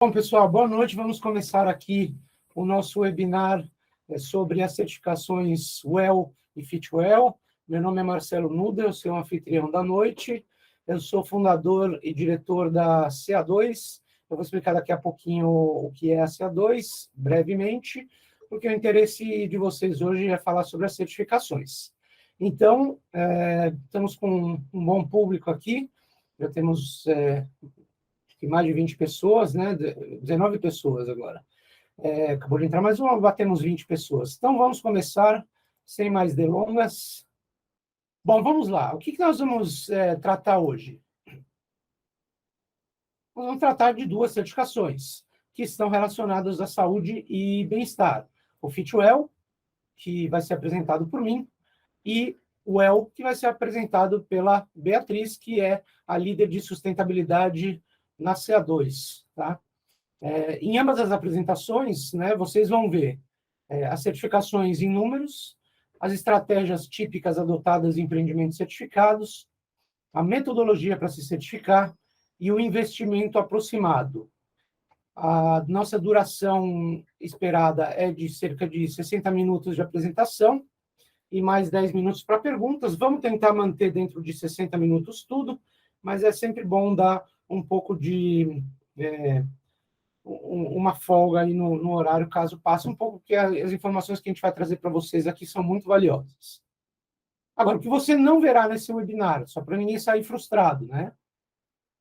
Bom, pessoal, boa noite. Vamos começar aqui o nosso webinar sobre as certificações WELL e FitWell. Meu nome é Marcelo Nuda, eu sou o anfitrião da noite. Eu sou fundador e diretor da CA2. Eu vou explicar daqui a pouquinho o que é a CA2, brevemente, porque o interesse de vocês hoje é falar sobre as certificações. Então, estamos com um bom público aqui, já temos mais de 20 pessoas, né? 19 pessoas agora. Acabou de entrar mais uma, batemos 20 pessoas. Então, vamos começar, sem mais delongas. Bom, vamos lá. O que nós vamos tratar hoje? Nós vamos tratar de duas certificações que estão relacionadas à saúde e bem-estar. O FitWell, que vai ser apresentado por mim, e o WELL, que vai ser apresentado pela Beatriz, que é a líder de sustentabilidade na CA2, tá? Em ambas as apresentações, né, vocês vão ver as certificações em números, as estratégias típicas adotadas em empreendimentos certificados, a metodologia para se certificar e o investimento aproximado. A nossa duração esperada é de cerca de 60 minutos de apresentação e mais 10 minutos para perguntas. Vamos tentar manter dentro de 60 minutos tudo, mas é sempre bom dar um pouco de uma folga aí no horário, caso passe um pouco, porque as informações que a gente vai trazer para vocês aqui são muito valiosas. Agora, o que você não verá nesse webinar, só para ninguém sair frustrado, né?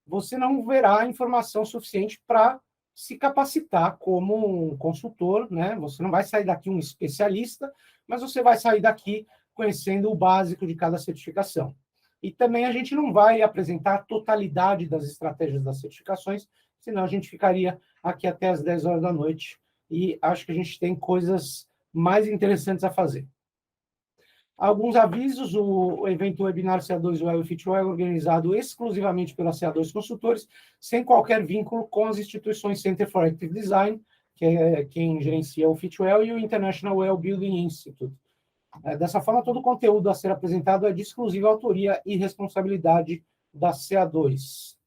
Você não verá informação suficiente para se capacitar como um consultor, né? Você não vai sair daqui um especialista, mas você vai sair daqui conhecendo o básico de cada certificação. E também a gente não vai apresentar a totalidade das estratégias das certificações, senão a gente ficaria aqui até as 10 horas da noite, e acho que a gente tem coisas mais interessantes a fazer. Alguns avisos: o evento webinar CA2 WELL e FitWell é organizado exclusivamente pela CA2 Consultores, sem qualquer vínculo com as instituições Center for Active Design, que é quem gerencia o FitWell, e o International Well Building Institute. Dessa forma, todo o conteúdo a ser apresentado é de exclusiva autoria e responsabilidade da CA2.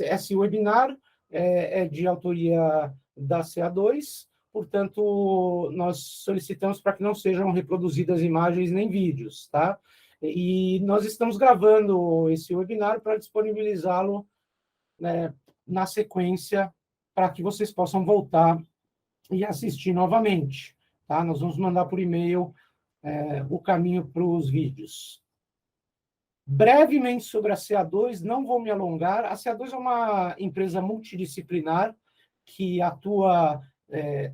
Esse webinar é de autoria da CA2, portanto, nós solicitamos para que não sejam reproduzidas imagens nem vídeos, tá? E nós estamos gravando esse webinar para disponibilizá-lo, né, na sequência, para que vocês possam voltar e assistir novamente, tá? Nós vamos mandar por e-mail o caminho para os vídeos. Brevemente sobre a CA2, não vou me alongar. A CA2 é uma empresa multidisciplinar que atua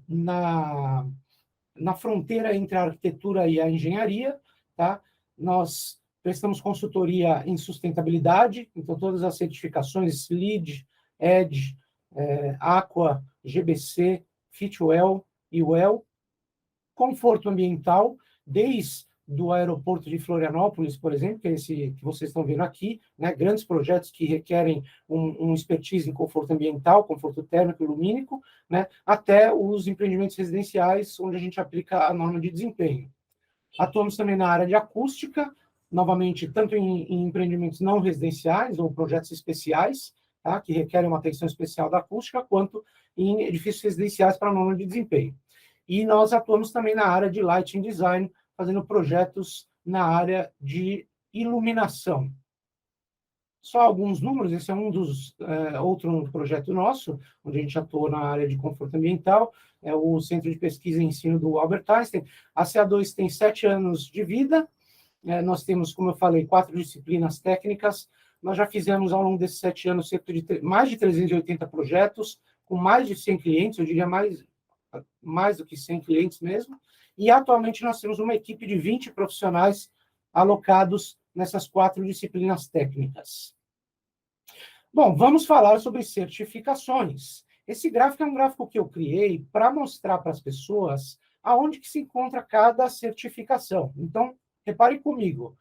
na fronteira entre a arquitetura e a engenharia, tá? Nós prestamos consultoria em sustentabilidade, então todas as certificações LEED, EDGE, Aqua, GBC, FitWell e WELL. Conforto ambiental, desde do aeroporto de Florianópolis, por exemplo, que é esse que vocês estão vendo aqui, né, grandes projetos que requerem um expertise em conforto ambiental, conforto térmico e lumínico, né, até os empreendimentos residenciais, onde a gente aplica a norma de desempenho. Atuamos também na área de acústica, novamente, tanto em empreendimentos não residenciais ou projetos especiais, tá, que requerem uma atenção especial da acústica, quanto em edifícios residenciais para a norma de desempenho. E nós atuamos também na área de lighting design, fazendo projetos na área de iluminação. Só alguns números: esse é um dos outro projeto nosso, onde a gente atua na área de conforto ambiental, é o Centro de Pesquisa e Ensino do Albert Einstein. A CA2 tem 7 anos de vida, nós temos, como eu falei, 4 disciplinas técnicas. Nós já fizemos, ao longo desses 7 anos, cerca de mais de 380 projetos, com mais de 100 clientes, eu diria mais do que 100 clientes mesmo, e atualmente nós temos uma equipe de 20 profissionais alocados nessas 4 disciplinas técnicas. Bom, vamos falar sobre certificações. Esse gráfico é um gráfico que eu criei para mostrar para as pessoas aonde que se encontra cada certificação. Então, repare comigo,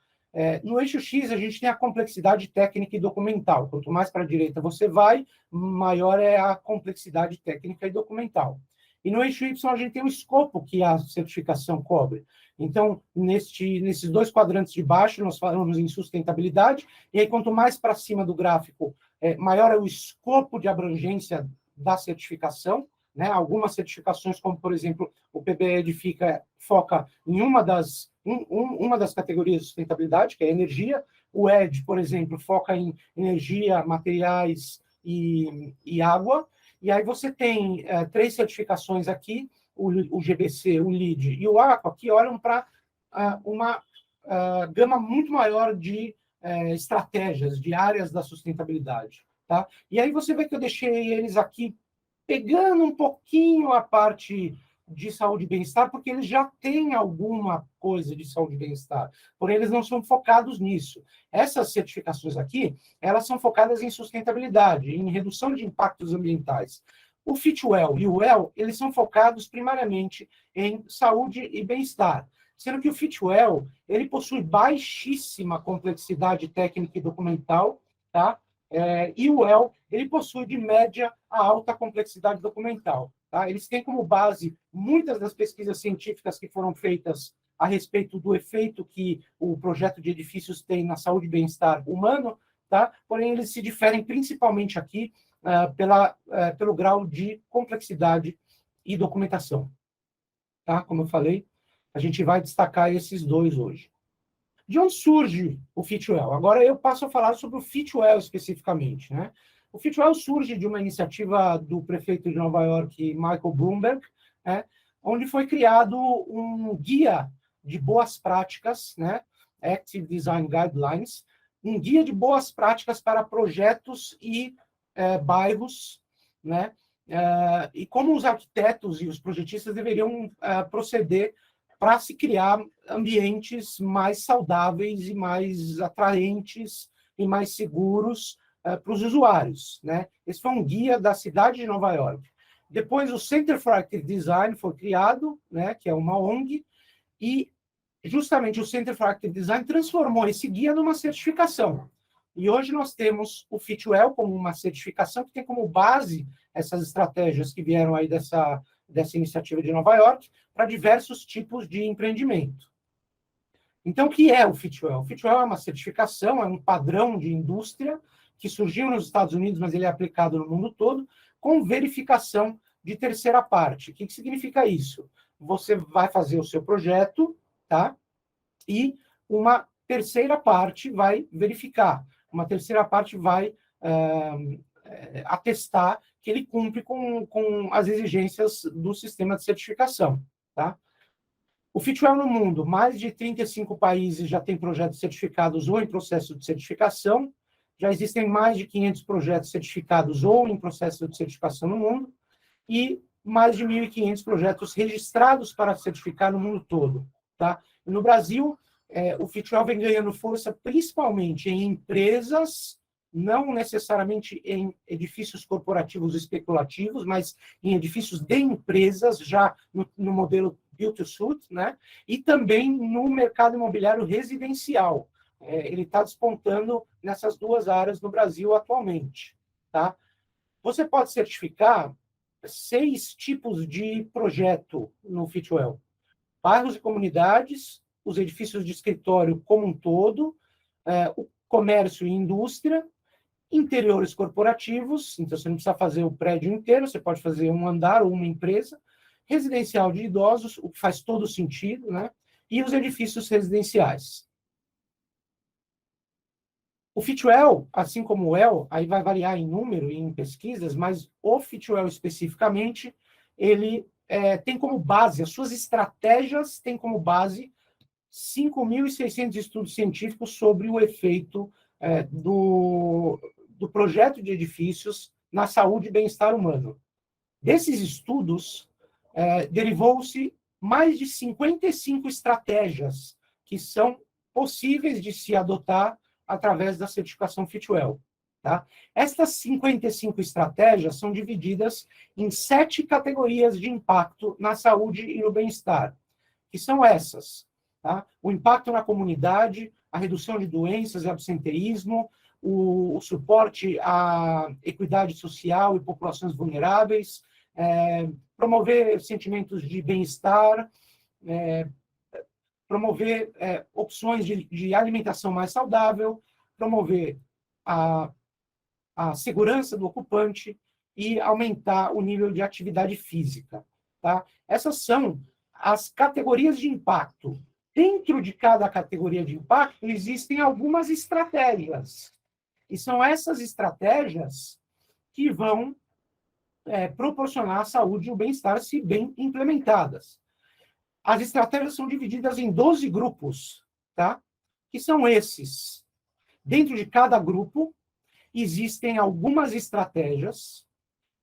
no eixo X a gente tem a complexidade técnica e documental. Quanto mais para a direita você vai, maior é a complexidade técnica e documental. E no eixo Y a gente tem o escopo que a certificação cobre. Então, nesses 2 quadrantes de baixo, nós falamos em sustentabilidade, e aí quanto mais para cima do gráfico maior é o escopo de abrangência da certificação, né? Algumas certificações, como, por exemplo, o PBE Edifica, foca em uma das categorias de sustentabilidade, que é energia. O ED, por exemplo, foca em energia, materiais e água. E aí você tem 3 certificações aqui, o GBC, o LEED e o AQUA, que olham para uma gama muito maior de estratégias, de áreas da sustentabilidade. Tá? E aí você vê que eu deixei eles aqui pegando um pouquinho a parte de saúde e bem-estar, porque eles já têm alguma coisa de saúde e bem-estar, porém eles não são focados nisso. Essas certificações aqui, elas são focadas em sustentabilidade, em redução de impactos ambientais. O Fitwel e o WELL, eles são focados primariamente em saúde e bem-estar, sendo que o Fitwel, ele possui baixíssima complexidade técnica e documental, tá? E o WELL, ele possui de média a alta complexidade documental. Tá? Eles têm como base muitas das pesquisas científicas que foram feitas a respeito do efeito que o projeto de edifícios tem na saúde e bem-estar humano, tá? Porém, eles se diferem principalmente aqui pelo grau de complexidade e documentação. Tá? Como eu falei, a gente vai destacar esses dois hoje. De onde surge o Fitwel? Agora eu passo a falar sobre o Fitwel especificamente. Né? O Fitwel surge de uma iniciativa do prefeito de Nova York, Michael Bloomberg, né? Onde foi criado um guia de boas práticas, né? Active Design Guidelines, um guia de boas práticas para projetos e bairros, né? E como os arquitetos e os projetistas deveriam proceder para se criar ambientes mais saudáveis e mais atraentes e mais seguros para os usuários. Né? Esse foi um guia da cidade de Nova York. Depois, o Center for Active Design foi criado, né, que é uma ONG, e justamente o Center for Active Design transformou esse guia numa certificação. E hoje nós temos o Fitwel como uma certificação que tem como base essas estratégias que vieram aí dessa iniciativa de Nova York para diversos tipos de empreendimento. Então, o que é o Fitwel? O Fitwel é uma certificação, é um padrão de indústria que surgiu nos Estados Unidos, mas ele é aplicado no mundo todo, com verificação de terceira parte. O que significa isso? Você vai fazer o seu projeto, tá? E uma terceira parte vai verificar, uma terceira parte vai atestar que ele cumpre com as exigências do sistema de certificação. Tá? O Fitwel no mundo, mais de 35 países já têm projetos certificados ou em processo de certificação, já existem mais de 500 projetos certificados ou em processo de certificação no mundo, e mais de 1.500 projetos registrados para certificar no mundo todo. Tá? E no Brasil, o Fitwel vem ganhando força principalmente em empresas, não necessariamente em edifícios corporativos especulativos, mas em edifícios de empresas, já no modelo Build-to-Suit, né? E também no mercado imobiliário residencial. Ele está despontando nessas duas áreas no Brasil atualmente. Tá? Você pode certificar 6 tipos de projeto no Fitwel. Bairros e comunidades, os edifícios de escritório como um todo, o comércio e indústria, interiores corporativos, então você não precisa fazer o prédio inteiro, você pode fazer um andar ou uma empresa, residencial de idosos, o que faz todo sentido, né? E os edifícios residenciais. O Fitwel, assim como o WELL, aí vai variar em número e em pesquisas, mas o Fitwel especificamente, ele tem como base, as suas estratégias têm como base 5.600 estudos científicos sobre o efeito do projeto de edifícios na saúde e bem-estar humano. Desses estudos, derivou-se mais de 55 estratégias que são possíveis de se adotar através da certificação Fitwel. Tá? Estas 55 estratégias são divididas em 7 categorias de impacto na saúde e no bem-estar, que são essas. Tá? O impacto na comunidade, a redução de doenças e absenteísmo, o suporte à equidade social e populações vulneráveis, promover sentimentos de bem-estar, promover opções de alimentação mais saudável, promover a a segurança do ocupante e aumentar o nível de atividade física. Tá? Essas são as categorias de impacto. Dentro de cada categoria de impacto, existem algumas estratégias. E são essas estratégias que vão proporcionar a saúde e o bem-estar, se bem implementadas. As estratégias são divididas em 12 grupos, tá? Que são esses. Dentro de cada grupo, existem algumas estratégias.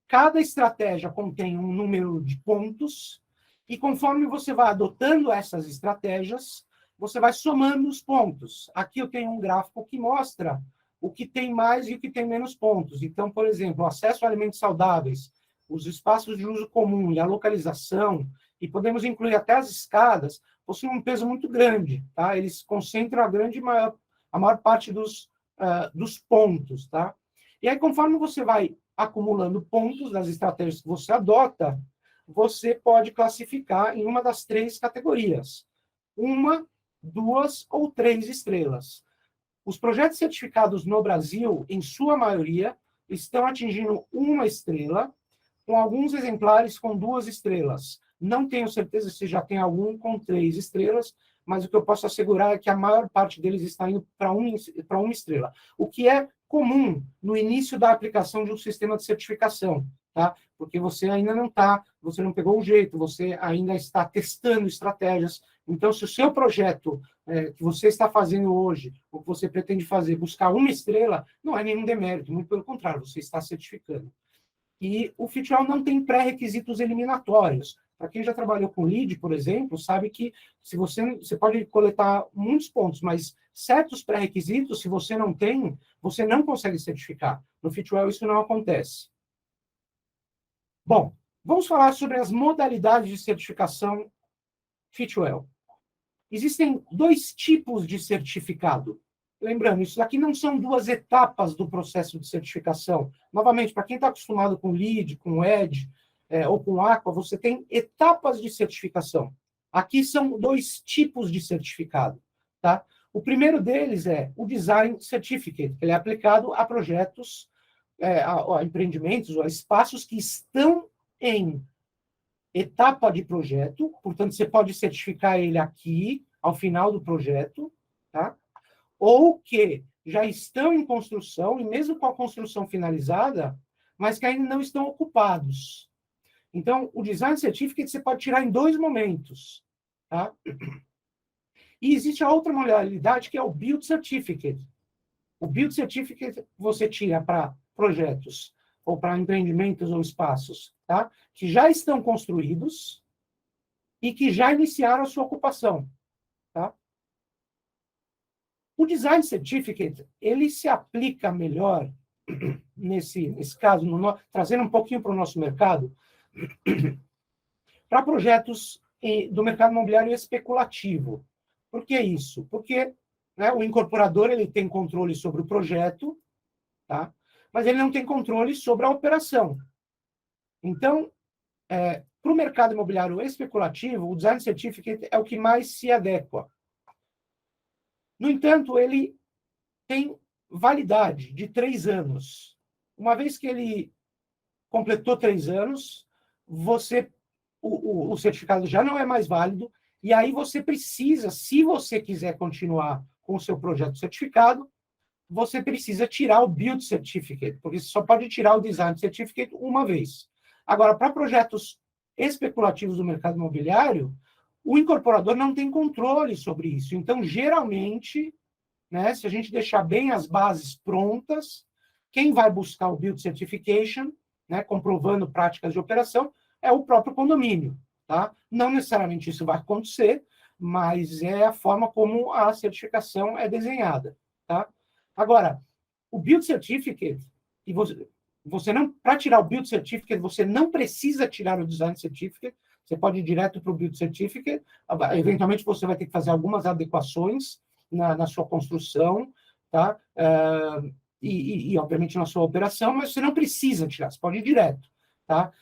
Cada estratégia contém um número de pontos, e conforme você vai adotando essas estratégias, você vai somando os pontos. Aqui eu tenho um gráfico que mostra o que tem mais e o que tem menos pontos. Então, por exemplo, o acesso a alimentos saudáveis, os espaços de uso comum e a localização, e podemos incluir até as escadas, possuem um peso muito grande. Tá? Eles concentram a maior parte dos pontos. Tá? E aí, conforme você vai acumulando pontos das estratégias que você adota, você pode classificar em uma das 3 categorias. 1, 2 ou 3 estrelas. Os projetos certificados no Brasil, em sua maioria, estão atingindo 1 estrela, com alguns exemplares com 2 estrelas. Não tenho certeza se já tem algum com 3 estrelas, mas o que eu posso assegurar é que a maior parte deles está indo para 1 estrela. O que é comum no início da aplicação de um sistema de certificação, tá? Porque você ainda você não pegou o jeito, você ainda está testando estratégias. Então, se o seu projeto que você está fazendo hoje, ou que você pretende fazer, buscar 1 estrela, não é nenhum demérito, muito pelo contrário, você está certificando. E o FitWell não tem pré-requisitos eliminatórios. Para quem já trabalhou com LEED, por exemplo, sabe que se você pode coletar muitos pontos, mas certos pré-requisitos, se você não tem, você não consegue certificar. No FitWell isso não acontece. Bom, vamos falar sobre as modalidades de certificação FitWell. Existem 2 tipos de certificado. Lembrando, isso daqui não são 2 etapas do processo de certificação. Novamente, para quem está acostumado com LEED, com EDGE, ou com Aqua, você tem etapas de certificação. Aqui são 2 tipos de certificado. Tá? O primeiro deles é o Design Certificate, que ele é aplicado a projetos, a empreendimentos, ou a espaços que estão em etapa de projeto, portanto, você pode certificar ele aqui, ao final do projeto, tá? Ou que já estão em construção, e mesmo com a construção finalizada, mas que ainda não estão ocupados. Então, o Design Certificate você pode tirar em 2 momentos. Tá? E existe a outra modalidade, que é o Build Certificate. O Build Certificate você tira para projetos, ou para empreendimentos ou espaços, tá? Que já estão construídos e que já iniciaram a sua ocupação. Tá? O Design Certificate, ele se aplica melhor, nesse caso, trazendo um pouquinho para o nosso mercado, para projetos do mercado imobiliário especulativo. Por que isso? Porque o incorporador ele tem controle sobre o projeto, tá? Mas ele não tem controle sobre a operação. Então, para o mercado imobiliário especulativo, o Design Certificate é o que mais se adequa. No entanto, ele tem validade de 3 anos. Uma vez que ele completou 3 anos, o certificado já não é mais válido, e aí você precisa, se você quiser continuar com o seu projeto certificado, você precisa tirar o Build Certificate, porque você só pode tirar o Design Certificate uma vez. Agora, para projetos especulativos do mercado imobiliário, o incorporador não tem controle sobre isso. Então, geralmente, se a gente deixar bem as bases prontas, quem vai buscar o Build Certification, comprovando práticas de operação, é o próprio condomínio. Tá? Não necessariamente isso vai acontecer, mas é a forma como a certificação é desenhada. Tá? Agora, o Build Certificate, para tirar o Build Certificate, você não precisa tirar o Design Certificate, você pode ir direto para o Build Certificate, eventualmente você vai ter que fazer algumas adequações na sua construção, tá? E, obviamente, na sua operação, mas você não precisa tirar, você pode ir direto. Tá?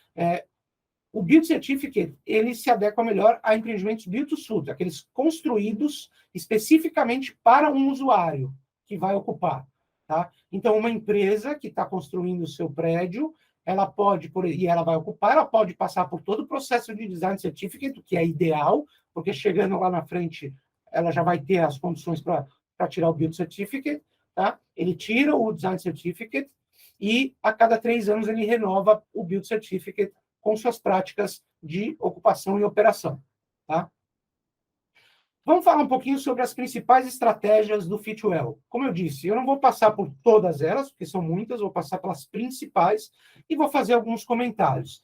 O Build Certificate, ele se adequa melhor a empreendimentos Build to Suit, aqueles construídos especificamente para um usuário que vai ocupar. tá? Então, uma empresa que está construindo o seu prédio, ela pode, e ela vai ocupar, ela pode passar por todo o processo de design certificate, que é ideal, porque chegando lá na frente, ela já vai ter as condições para tirar o build certificate, tá? Ele tira o design certificate e a cada 3 anos ele renova o build certificate com suas práticas de ocupação e operação, tá? Vamos falar um pouquinho sobre as principais estratégias do Fitwel. Como eu disse, eu não vou passar por todas elas, porque são muitas, vou passar pelas principais e vou fazer alguns comentários.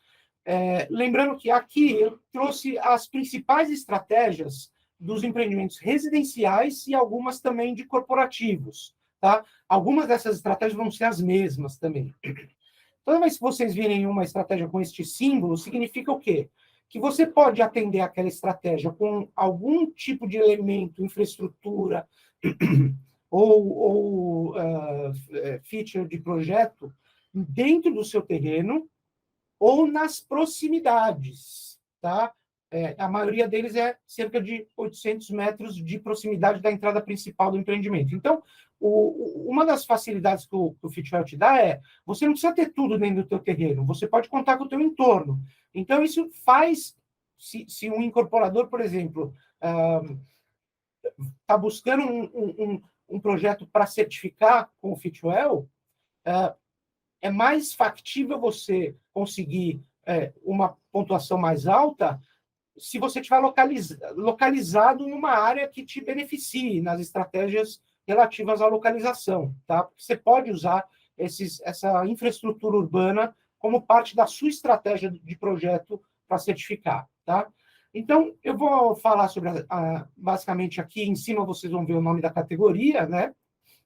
Lembrando que aqui eu trouxe as principais estratégias dos empreendimentos residenciais e algumas também de corporativos, tá? Algumas dessas estratégias vão ser as mesmas também. Toda vez que vocês virem uma estratégia com este símbolo, significa o quê? Que você pode atender aquela estratégia com algum tipo de elemento, infraestrutura ou feature de projeto dentro do seu terreno ou nas proximidades, tá? A maioria deles é cerca de 800 metros de proximidade da entrada principal do empreendimento. Então, uma das facilidades que o Fitwel te dá é, você não precisa ter tudo dentro do teu terreno, você pode contar com o teu entorno. Então, isso faz, se um incorporador, por exemplo, está buscando um projeto para certificar com o Fitwel, é mais factível você conseguir uma pontuação mais alta se você estiver localizado em uma área que te beneficie nas estratégias relativas à localização, tá? Você pode usar essa infraestrutura urbana como parte da sua estratégia de projeto para certificar, tá? Então, eu vou falar sobre, basicamente aqui em cima vocês vão ver o nome da categoria, né?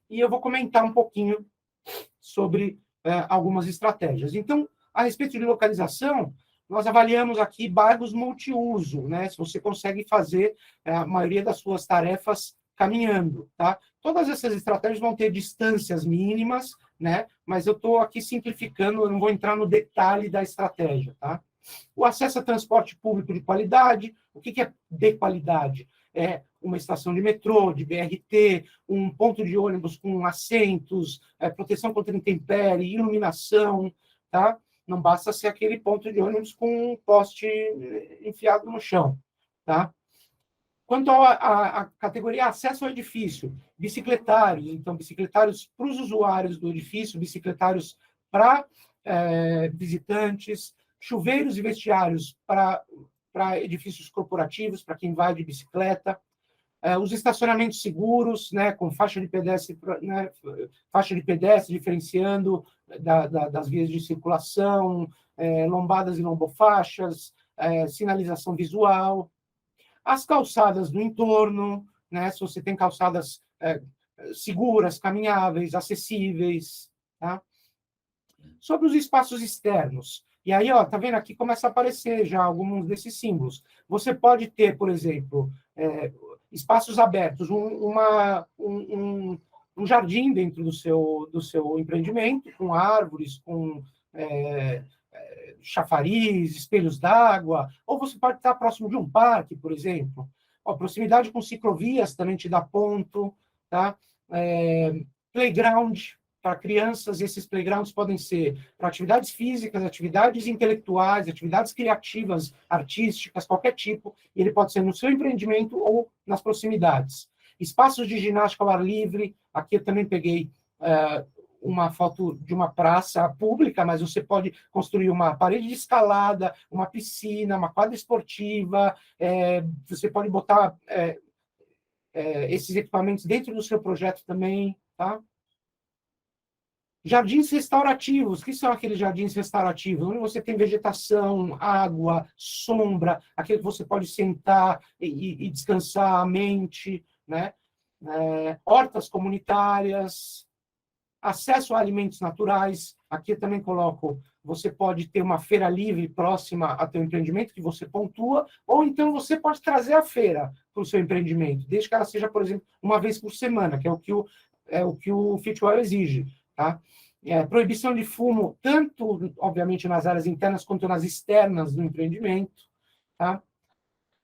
E eu vou comentar um pouquinho sobre algumas estratégias. Então, a respeito de localização, nós avaliamos aqui bairros multiuso, né? Se você consegue fazer a maioria das suas tarefas caminhando, tá? Todas essas estratégias vão ter distâncias mínimas, né? Mas eu estou aqui simplificando, eu não vou entrar no detalhe da estratégia, tá? O acesso a transporte público de qualidade. O que é de qualidade? É uma estação de metrô, de BRT, um ponto de ônibus com assentos, proteção contra intempérie, iluminação, tá? Não basta ser aquele ponto de ônibus com um poste enfiado no chão, tá? Quanto à categoria acesso ao edifício, bicicletários, então, bicicletários para os usuários do edifício, bicicletários para visitantes, chuveiros e vestiários para edifícios corporativos, para quem vai de bicicleta, os estacionamentos seguros, né, com faixa de pedestre, né, faixa de pedestre diferenciando das vias de circulação, lombadas e lombofaixas, sinalização visual, as calçadas do entorno, né, se você tem calçadas seguras, caminháveis, acessíveis, tá? Sobre os espaços externos. E aí, ó, tá vendo aqui começa a aparecer já alguns desses símbolos. Você pode ter, por exemplo, espaços abertos, um jardim dentro do seu empreendimento, com árvores, com chafariz, espelhos d'água, ou você pode estar próximo de um parque, por exemplo. Ó, proximidade com ciclovias também te dá ponto, tá? Playground para crianças, esses playgrounds podem ser para atividades físicas, atividades intelectuais, atividades criativas, artísticas, qualquer tipo, e ele pode ser no seu empreendimento ou nas proximidades. Espaços de ginástica ao ar livre, aqui eu também peguei uma foto de uma praça pública, mas você pode construir uma parede de escalada, uma piscina, uma quadra esportiva, você pode botar esses equipamentos dentro do seu projeto também, tá? Jardins restaurativos. O que são aqueles jardins restaurativos? Onde você tem vegetação, água, sombra, aquele que você pode sentar e descansar a mente, né? Hortas comunitárias, acesso a alimentos naturais. Aqui eu também coloco, você pode ter uma feira livre próxima ao teu empreendimento, que você pontua, ou então você pode trazer a feira para o seu empreendimento, desde que ela seja, por exemplo, uma vez por semana, que é o que o Fitwel exige, tá? Proibição de fumo, tanto, obviamente, nas áreas internas quanto nas externas do empreendimento, tá?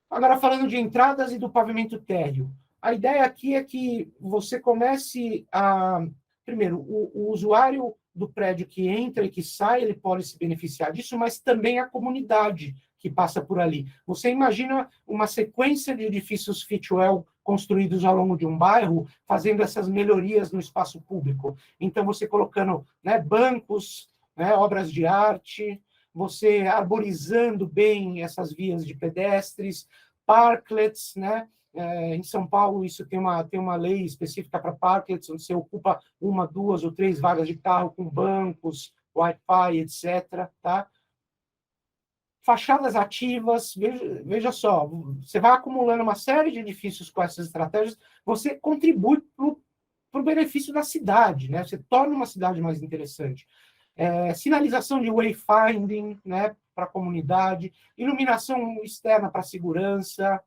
Agora, falando de entradas e do pavimento térreo. A ideia aqui é que você comece a primeiro, o usuário do prédio que entra e que sai, ele pode se beneficiar disso, mas também a comunidade que passa por ali. Você imagina uma sequência de edifícios Fitwel construídos ao longo de um bairro, fazendo essas melhorias no espaço público. Então, você colocando, né, bancos, né, obras de arte, você arborizando bem essas vias de pedestres, parklets, né? Em São Paulo, isso tem uma lei específica para parklets, onde você ocupa 1, 2 ou 3 vagas de carro com bancos, Wi-Fi, etc. Tá? Fachadas ativas, veja só, você vai acumulando uma série de edifícios com essas estratégias, você contribui para o benefício da cidade, né? Você torna uma cidade mais interessante. Sinalização de wayfinding, né, para a comunidade, iluminação externa para a segurança,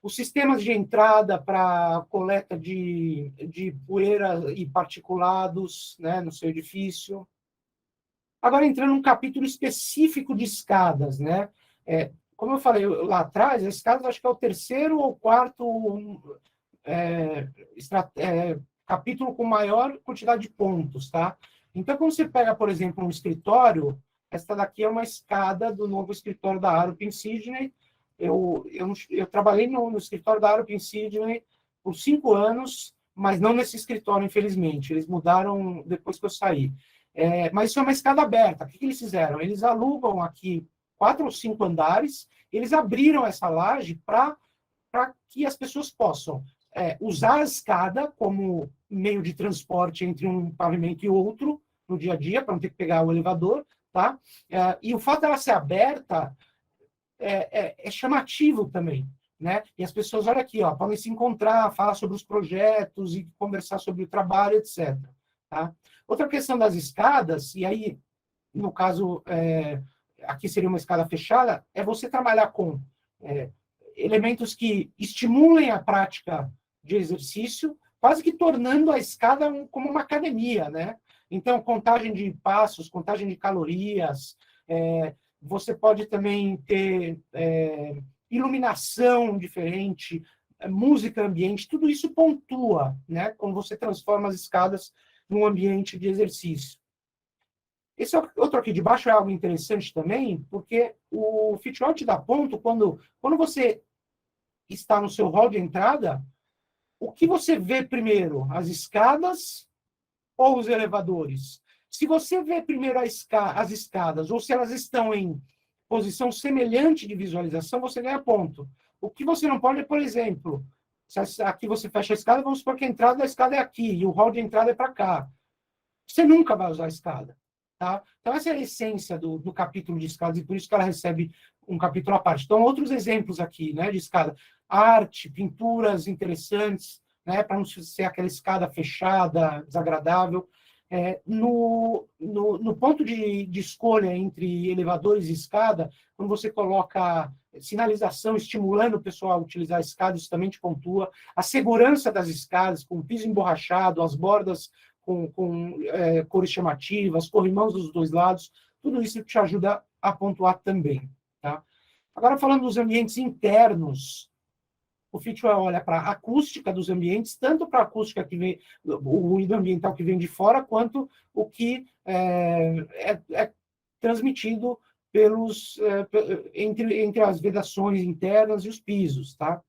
os sistemas de entrada para coleta de poeira e particulados, né, no seu edifício. Agora, entrando num capítulo específico de escadas, né? Como eu falei lá atrás, a escada acho que é o terceiro ou quarto capítulo com maior quantidade de pontos, tá? Então, quando você pega, por exemplo, um escritório, esta daqui é uma escada do novo escritório da Arup em Sydney. Eu trabalhei no escritório da Arup em Sydney por 5 anos, mas não nesse escritório, infelizmente. Eles mudaram depois que eu saí. Mas isso é uma escada aberta. O que eles fizeram? Eles alugam aqui 4 ou 5 andares, eles abriram essa laje para que as pessoas possam usar a escada como meio de transporte entre um pavimento e outro no dia a dia, para não ter que pegar o elevador, tá? E o fato dela ser aberta é chamativo também, né? E as pessoas, olha aqui, ó, podem se encontrar, falar sobre os projetos e conversar sobre o trabalho, etc. Tá? Outra questão das escadas, e aí, no caso, aqui seria uma escada fechada, é você trabalhar com elementos que estimulem a prática de exercício, quase que tornando a escada como uma academia, né? Então, contagem de passos, contagem de calorias, você pode também ter iluminação diferente, música ambiente, tudo isso pontua, né? Quando você transforma as escadas num ambiente de exercício. Esse outro aqui de baixo é algo interessante também, porque o Fitwel te dá ponto quando você está no seu hall de entrada, o que você vê primeiro? As escadas ou os elevadores? Se você vê primeiro as escadas, ou se elas estão em posição semelhante de visualização, você ganha ponto. O que você não pode é, por exemplo, se aqui você fecha a escada, vamos supor que a entrada da escada é aqui, e o hall de entrada é para cá. Você nunca vai usar a escada. Tá? Então, essa é a essência do capítulo de escadas, e por isso que ela recebe um capítulo à parte. Então, outros exemplos aqui, né, de escada. Arte, pinturas interessantes, né, para não ser aquela escada fechada, desagradável. No ponto de escolha entre elevadores e escada, quando você coloca sinalização estimulando o pessoal a utilizar a escada, isso também te pontua. A segurança das escadas, com o piso emborrachado, as bordas com cores chamativas, corrimãos dos dois lados, tudo isso te ajuda a pontuar também. Tá? Agora, falando dos ambientes internos, o Fitwel olha para a acústica dos ambientes, tanto para a acústica que vem, o ruído ambiental que vem de fora, quanto o que é transmitido entre as vedações internas e os pisos. Tá?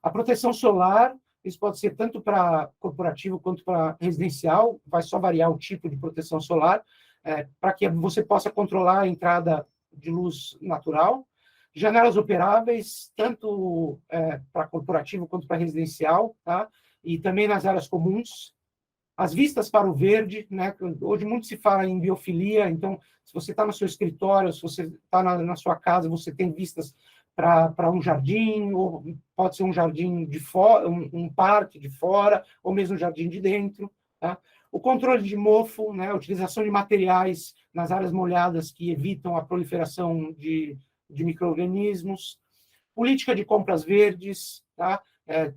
A proteção solar, isso pode ser tanto para corporativo quanto para residencial, vai só variar o tipo de proteção solar, para que você possa controlar a entrada de luz natural. Janelas operáveis, tanto para corporativo quanto para residencial, tá? E também nas áreas comuns. As vistas para o verde, né? Hoje muito se fala em biofilia, então, se você está no seu escritório, se você está na sua casa, você tem vistas para um jardim, ou pode ser um jardim de fora, um parque de fora, ou mesmo um jardim de dentro. Tá? O controle de mofo, né? A utilização de materiais nas áreas molhadas que evitam a proliferação de micro-organismos, política de compras verdes, tá?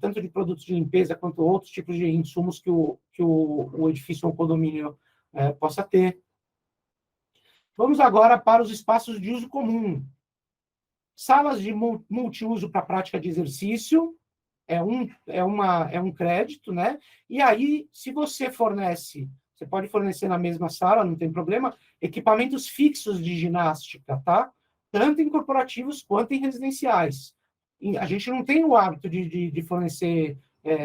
Tanto de produtos de limpeza quanto outros tipos de insumos que o edifício ou condomínio possa ter. Vamos agora para os espaços de uso comum. Salas de multiuso para prática de exercício, é um crédito, né? E aí, se você fornece você pode fornecer na mesma sala, não tem problema, equipamentos fixos de ginástica, tá? Tanto em corporativos quanto em residenciais. E a gente não tem o hábito de fornecer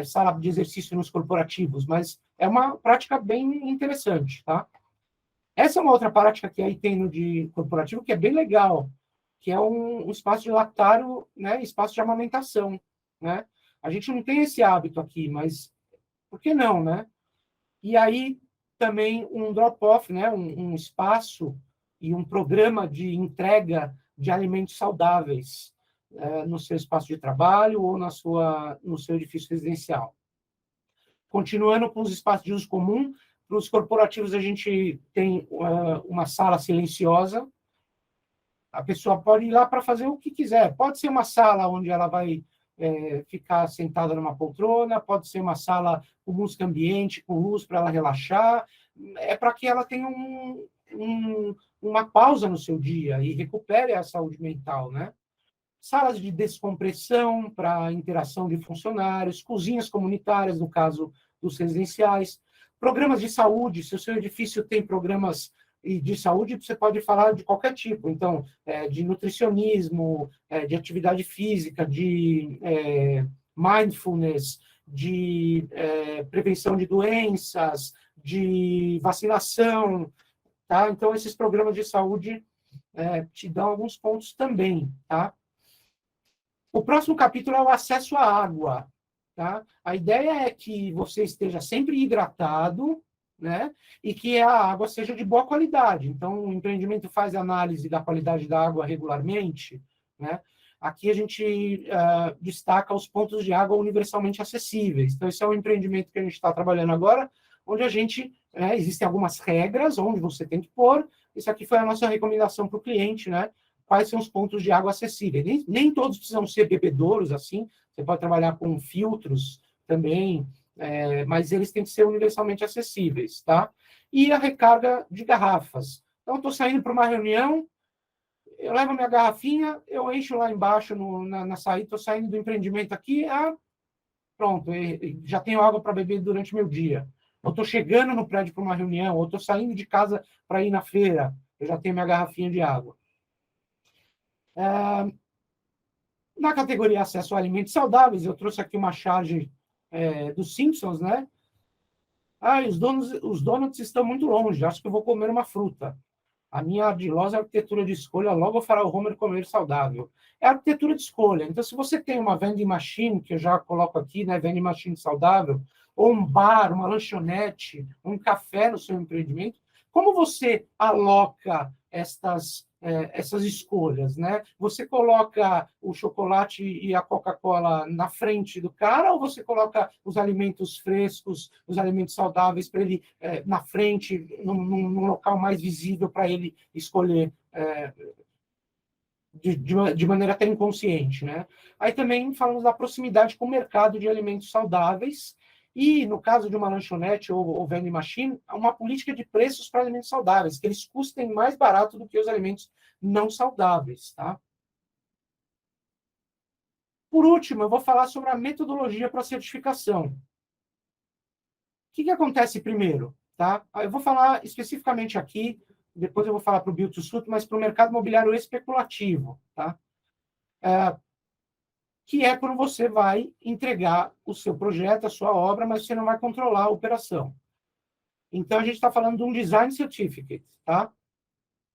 sala de exercício nos corporativos, mas é uma prática bem interessante, tá? Essa é uma outra prática que aí tem no de corporativo, que é bem legal, que é um espaço de lactário, né, espaço de amamentação, né? A gente não tem esse hábito aqui, mas por que não, né? E aí também um drop-off, né, um espaço e um programa de entrega de alimentos saudáveis no seu espaço de trabalho ou no seu edifício residencial. Continuando com os espaços de uso comum, para os corporativos a gente tem uma sala silenciosa. A pessoa pode ir lá para fazer o que quiser. Pode ser uma sala onde ela vai ficar sentada numa poltrona, pode ser uma sala com música ambiente, com luz para ela relaxar. É para que ela tenha uma pausa no seu dia e recupere a saúde mental, né? Salas de descompressão para interação de funcionários, cozinhas comunitárias, no caso dos residenciais, programas de saúde, se o seu edifício tem programas de saúde, você pode falar de qualquer tipo, então, de nutricionismo, de atividade física, de mindfulness, de prevenção de doenças, de vacinação, tá? Então, esses programas de saúde te dão alguns pontos também, tá? O próximo capítulo é o acesso à água, tá? A ideia é que você esteja sempre hidratado, né? E que a água seja de boa qualidade. Então, o empreendimento faz análise da qualidade da água regularmente, né? Aqui a gente destaca os pontos de água universalmente acessíveis. Então, esse é um empreendimento que a gente está trabalhando agora, onde a gente, existem algumas regras onde você tem que pôr. Isso aqui foi a nossa recomendação para o cliente, né? Quais são os pontos de água acessíveis. Nem todos precisam ser bebedouros, assim, você pode trabalhar com filtros também, mas eles têm que ser universalmente acessíveis, tá? E a recarga de garrafas. Então, estou saindo para uma reunião, eu levo minha garrafinha, eu encho lá embaixo na saída, estou saindo do empreendimento aqui, pronto, já tenho água para beber durante meu dia. Eu estou chegando no prédio para uma reunião, ou estou saindo de casa para ir na feira, eu já tenho minha garrafinha de água. Na categoria acesso a alimentos saudáveis, eu trouxe aqui uma charge dos Simpsons, né? Os donuts estão muito longe, acho que eu vou comer uma fruta. A minha ardilosa arquitetura de escolha logo fará o Homer comer saudável. É arquitetura de escolha. Então, se você tem uma vending machine, que eu já coloco aqui, né, vending machine saudável, ou um bar, uma lanchonete, um café no seu empreendimento, como você aloca essas escolhas, né? Você coloca o chocolate e a Coca-Cola na frente do cara, ou você coloca os alimentos frescos, os alimentos saudáveis para ele na frente, num local mais visível para ele escolher de maneira até inconsciente, né? Aí também falamos da proximidade com o mercado de alimentos saudáveis e, no caso de uma lanchonete ou vending machine, uma política de preços para alimentos saudáveis, que eles custem mais barato do que os alimentos não saudáveis, tá? Por último, eu vou falar sobre a metodologia para certificação. O que acontece primeiro, tá? Eu vou falar especificamente aqui, depois eu vou falar para o Build to Suit, mas para o mercado imobiliário especulativo, tá? Que é quando você vai entregar o seu projeto, a sua obra, mas você não vai controlar a operação. Então, a gente está falando de um Design Certificate, tá?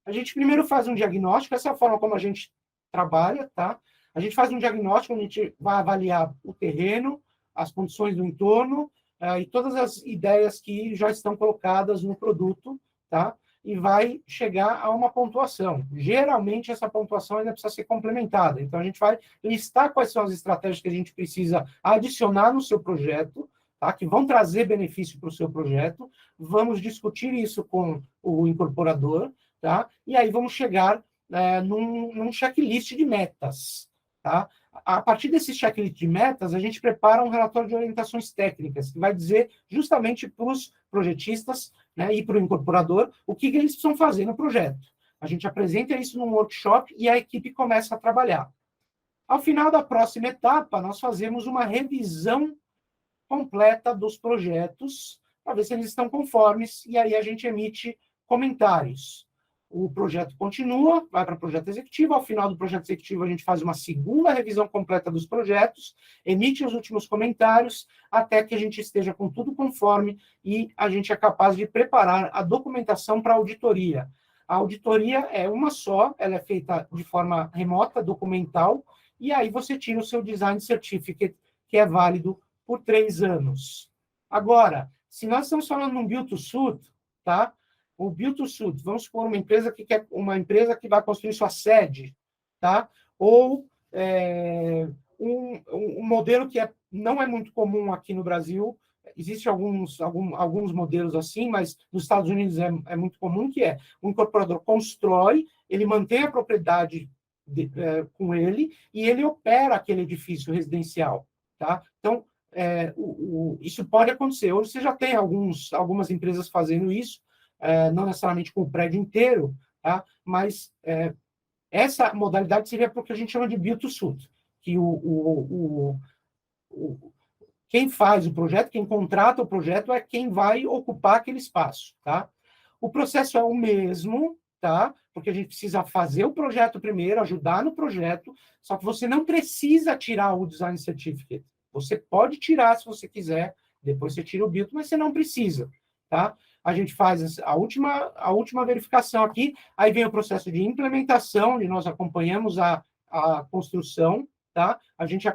A gente primeiro faz um diagnóstico, essa é a forma como a gente trabalha, tá? A gente faz um diagnóstico, a gente vai avaliar o terreno, as condições do entorno, e todas as ideias que já estão colocadas no produto, tá? E vai chegar a uma pontuação. Geralmente, essa pontuação ainda precisa ser complementada. Então, a gente vai listar quais são as estratégias que a gente precisa adicionar no seu projeto, tá? Que vão trazer benefício para o seu projeto. Vamos discutir isso com o incorporador, tá? E aí vamos chegar num checklist de metas, tá? A partir desse checklist de metas, a gente prepara um relatório de orientações técnicas, que vai dizer justamente para os projetistas, né, e para o incorporador o que eles precisam fazer no projeto. A gente apresenta isso num workshop e a equipe começa a trabalhar. Ao final da próxima etapa, nós fazemos uma revisão completa dos projetos para ver se eles estão conformes, e aí a gente emite comentários. O projeto continua, vai para o projeto executivo, ao final do projeto executivo a gente faz uma segunda revisão completa dos projetos, emite os últimos comentários, até que a gente esteja com tudo conforme e a gente é capaz de preparar a documentação para a auditoria. A auditoria é uma só, ela é feita de forma remota, documental, e aí você tira o seu Design Certificate, que é válido por 3 anos. Agora, se nós estamos falando de um Build to Suit, tá? O Build to Suit, vamos supor uma empresa que vai construir sua sede, tá? Ou um modelo que não é muito comum aqui no Brasil. Existem alguns modelos assim, mas nos Estados Unidos é muito comum, que é o incorporador constrói, ele mantém a propriedade com ele e ele opera aquele edifício residencial, tá? Então, isso pode acontecer. Hoje você já tem algumas empresas fazendo isso, não necessariamente com o prédio inteiro, tá? Mas essa modalidade seria o que a gente chama de build to suit, que quem faz o projeto, quem contrata o projeto é quem vai ocupar aquele espaço, tá? O processo é o mesmo, tá? Porque a gente precisa fazer o projeto primeiro, ajudar no projeto, só que você não precisa tirar o Design Certificate. Você pode tirar se você quiser, depois você tira o build, mas você não precisa, tá? A gente faz a última verificação aqui, aí vem o processo de implementação, onde nós acompanhamos a construção, tá? A gente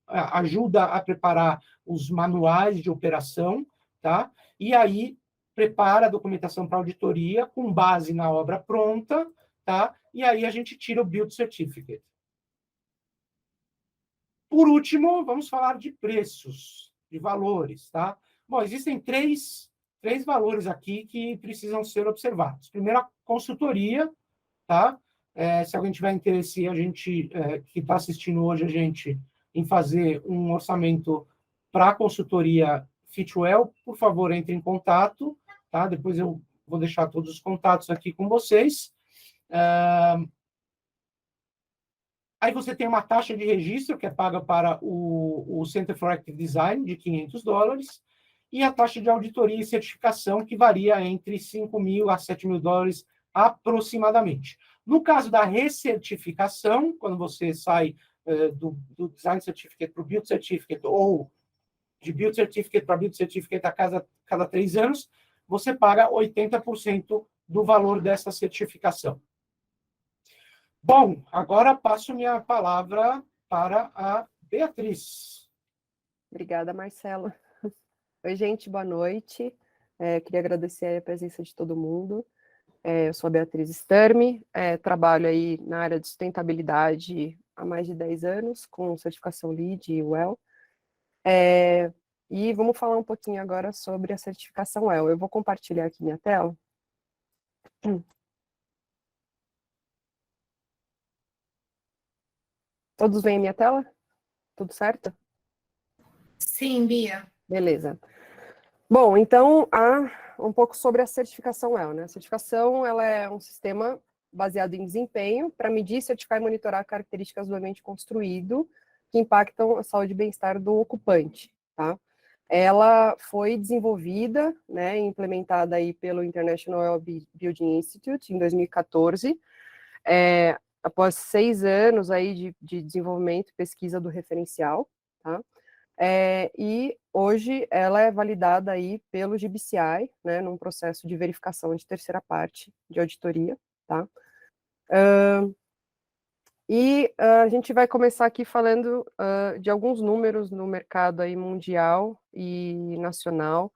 ajuda a preparar os manuais de operação, tá? E aí prepara a documentação para auditoria com base na obra pronta, tá? E aí a gente tira o Build Certificate. Por último, vamos falar de preços, de valores, tá? Bom, existem três valores aqui que precisam ser observados. Primeiro, a consultoria, tá? Se alguém tiver interesse, a gente que está assistindo hoje, a gente em fazer um orçamento para a consultoria Fitwel, por favor, entre em contato, tá? Depois eu vou deixar todos os contatos aqui com vocês. Aí você tem uma taxa de registro que é paga para o Center for Active Design, de $500, e a taxa de auditoria e certificação, que varia entre $5.000 a $7.000 aproximadamente. No caso da recertificação, quando você sai do Design Certificate para o Build Certificate, ou de Build Certificate para Build Certificate a cada 3 anos, você paga 80% do valor dessa certificação. Bom, agora passo minha palavra para a Beatriz. Obrigada, Marcelo. Oi, gente, boa noite. Queria agradecer a presença de todo mundo. Eu sou a Beatriz Sturmi, trabalho aí na área de sustentabilidade há mais de 10 anos, com certificação LEED e WELL. E vamos falar um pouquinho agora sobre a certificação WELL. Eu vou compartilhar aqui minha tela. Todos veem minha tela? Tudo certo? Sim, Bia. Beleza. Bom, então, um pouco sobre a certificação WELL, né? A certificação, ela é um sistema baseado em desempenho para medir, certificar e monitorar características do ambiente construído que impactam a saúde e bem-estar do ocupante, tá? Ela foi desenvolvida, né, e implementada aí pelo International WELL Building Institute em 2014, após 6 anos aí de desenvolvimento e pesquisa do referencial, tá? E hoje ela é validada aí pelo GBCI, né, num processo de verificação de terceira parte de auditoria, tá? A gente vai começar aqui falando de alguns números no mercado aí mundial e nacional,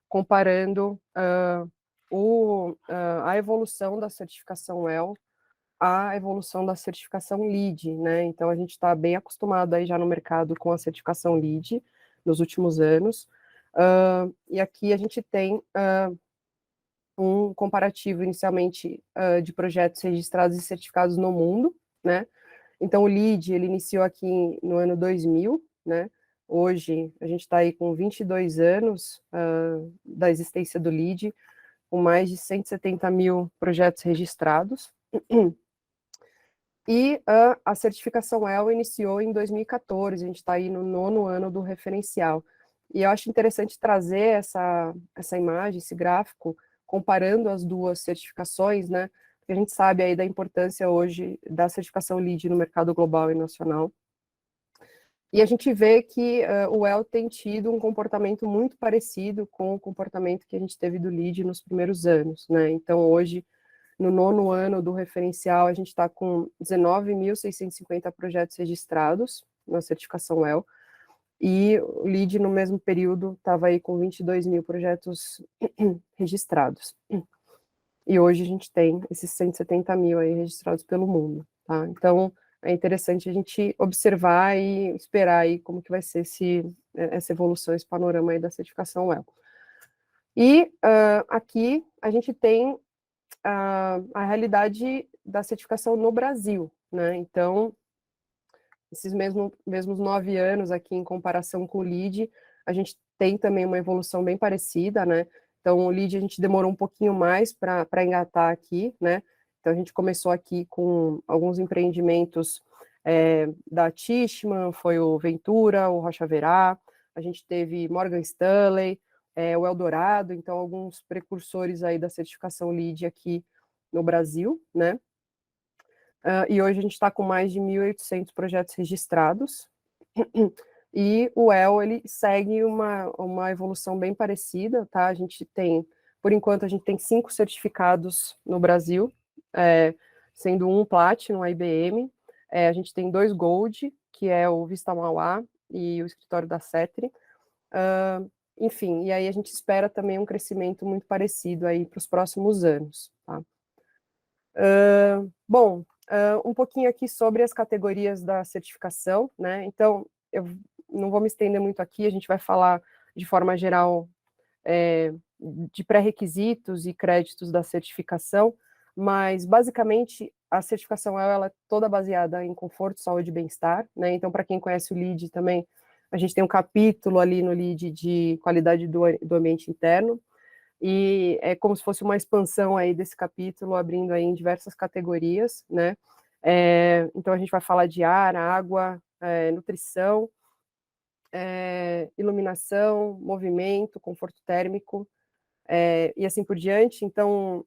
comparando a evolução da certificação WELL à evolução da certificação LEED, né? Então, a gente está bem acostumado aí já no mercado com a certificação LEED nos últimos anos. E aqui a gente tem um comparativo, inicialmente, de projetos registrados e certificados no mundo, né? Então, o LEED, ele iniciou aqui no ano 2000, né? Hoje, a gente está aí com 22 anos da existência do LEED, com mais de 170 mil projetos registrados. E a certificação WELL iniciou em 2014, a gente está aí no 9º ano do referencial. E eu acho interessante trazer essa imagem, esse gráfico, comparando as duas certificações, né? Porque a gente sabe aí da importância hoje da certificação LEED no mercado global e nacional. E a gente vê que o WELL tem tido um comportamento muito parecido com o comportamento que a gente teve do LEED nos primeiros anos, né? Então, hoje, no 9º ano do referencial, a gente está com 19.650 projetos registrados na certificação WELL, e o LEED, no mesmo período, estava aí com 22 mil projetos registrados. E hoje a gente tem esses 170 mil aí registrados pelo mundo, tá? Então, é interessante a gente observar e esperar aí como que vai ser essa evolução, esse panorama aí da certificação WELL. E aqui a gente tem a realidade da certificação no Brasil, né? Então, esses mesmos 9 anos aqui em comparação com o LEED, a gente tem também uma evolução bem parecida, né? Então, o LEED a gente demorou um pouquinho mais para engatar aqui, né? Então, a gente começou aqui com alguns empreendimentos da Tishman, foi o Ventura, o Rocha Verá, a gente teve Morgan Stanley, o Eldorado, então, alguns precursores aí da certificação LEED aqui no Brasil, né? E hoje a gente está com mais de 1.800 projetos registrados, e o WELL, ele segue uma evolução bem parecida, tá? A gente tem, por enquanto, a gente tem 5 certificados no Brasil, sendo um Platinum, a IBM, a gente tem 2 Gold, que é o Vista Mauá e o escritório da CETRI, enfim, e aí a gente espera também um crescimento muito parecido aí para os próximos anos, tá? Bom, um pouquinho aqui sobre as categorias da certificação, né? Então, eu não vou me estender muito aqui, a gente vai falar de forma geral de pré-requisitos e créditos da certificação, mas basicamente a certificação ela é toda baseada em conforto, saúde e bem-estar, né? Então, para quem conhece o LEED também, a gente tem um capítulo ali no LEED de qualidade do ambiente interno, e é como se fosse uma expansão aí desse capítulo, abrindo aí em diversas categorias, né? Então, a gente vai falar de ar, água, nutrição, iluminação, movimento, conforto térmico, e assim por diante. Então,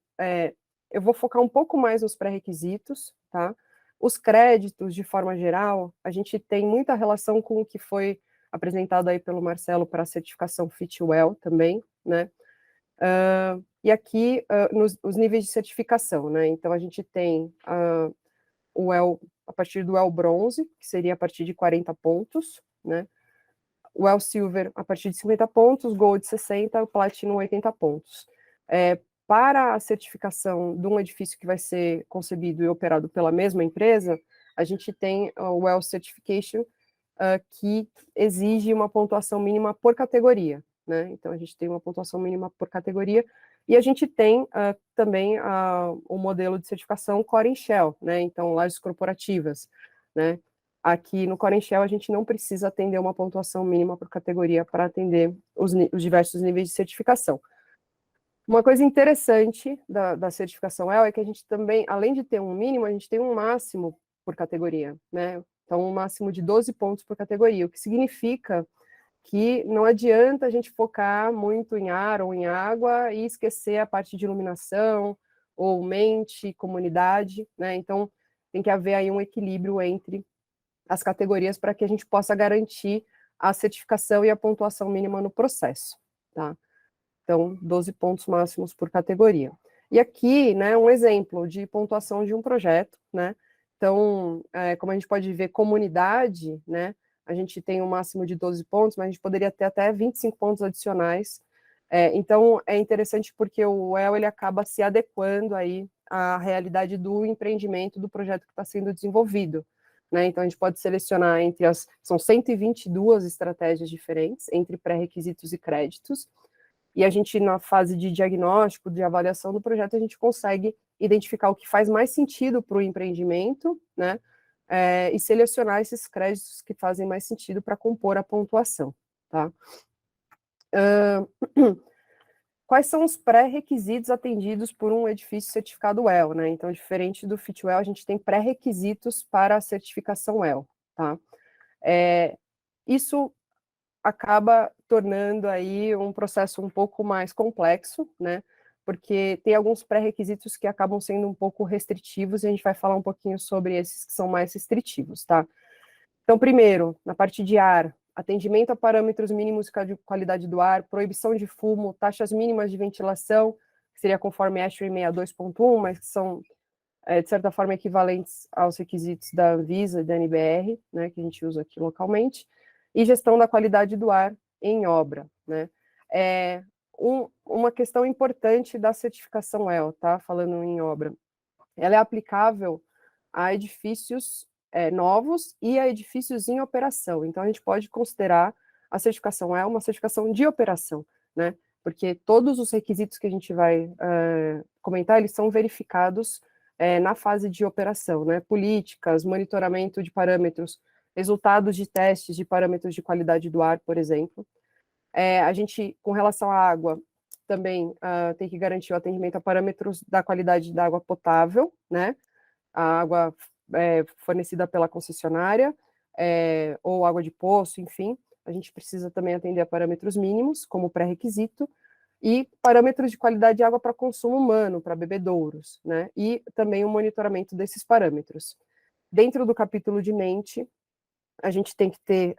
eu vou focar um pouco mais nos pré-requisitos, tá? Os créditos, de forma geral, a gente tem muita relação com o que foi apresentado aí pelo Marcelo para a certificação Fitwel também, né? E aqui, os níveis de certificação, né? Então, a gente tem o WELL, a partir do WELL Bronze, que seria a partir de 40 pontos, né? O WELL Silver, a partir de 50 pontos, Gold 60, o Platinum 80 pontos. Para a certificação de um edifício que vai ser concebido e operado pela mesma empresa, a gente tem o WELL Certification, que exige uma pontuação mínima por categoria, né? Então, a gente tem uma pontuação mínima por categoria, e a gente tem também o modelo de certificação Core and Shell, né? Então, lajes corporativas, né? Aqui no Core and Shell, a gente não precisa atender uma pontuação mínima por categoria para atender os diversos níveis de certificação. Uma coisa interessante da certificação WELL é que a gente também, além de ter um mínimo, a gente tem um máximo por categoria, né? Então, um máximo de 12 pontos por categoria, o que significa que não adianta a gente focar muito em ar ou em água e esquecer a parte de iluminação, ou mente, comunidade, né? Então, tem que haver aí um equilíbrio entre as categorias para que a gente possa garantir a certificação e a pontuação mínima no processo, tá? Então, 12 pontos máximos por categoria. E aqui, né, um exemplo de pontuação de um projeto, né? Então, como a gente pode ver, comunidade, né? A gente tem um máximo de 12 pontos, mas a gente poderia ter até 25 pontos adicionais. Então, é interessante porque o WELL, ele acaba se adequando aí à realidade do empreendimento, do projeto que está sendo desenvolvido, né? Então, a gente pode selecionar são 122 estratégias diferentes, entre pré-requisitos e créditos, e a gente, na fase de diagnóstico, de avaliação do projeto, a gente consegue identificar o que faz mais sentido para o empreendimento, né? E selecionar esses créditos que fazem mais sentido para compor a pontuação, tá? Quais são os pré-requisitos atendidos por um edifício certificado WELL, né? Então, diferente do Fitwel, a gente tem pré-requisitos para a certificação WELL, tá? Isso acaba tornando aí um processo um pouco mais complexo, né? Porque tem alguns pré-requisitos que acabam sendo um pouco restritivos, e a gente vai falar um pouquinho sobre esses que são mais restritivos, tá? Então, primeiro, na parte de ar, atendimento a parâmetros mínimos de qualidade do ar, proibição de fumo, taxas mínimas de ventilação, que seria conforme ASHRAE 62.1, mas que são, de certa forma, equivalentes aos requisitos da Anvisa e da NBR, né, que a gente usa aqui localmente, e gestão da qualidade do ar em obra, né. Uma questão importante da certificação EL, tá, falando em obra, ela é aplicável a edifícios novos e a edifícios em operação. Então, a gente pode considerar a certificação EL uma certificação de operação, né? Porque todos os requisitos que a gente vai comentar, eles são verificados na fase de operação, né? Políticas, monitoramento de parâmetros, resultados de testes de parâmetros de qualidade do ar, por exemplo. A gente, com relação à água, também tem que garantir o atendimento a parâmetros da qualidade da água potável, né? A água fornecida pela concessionária, ou água de poço, enfim, a gente precisa também atender a parâmetros mínimos, como pré-requisito, e parâmetros de qualidade de água para consumo humano, para bebedouros, né? E também o monitoramento desses parâmetros. Dentro do capítulo de mente, a gente tem que ter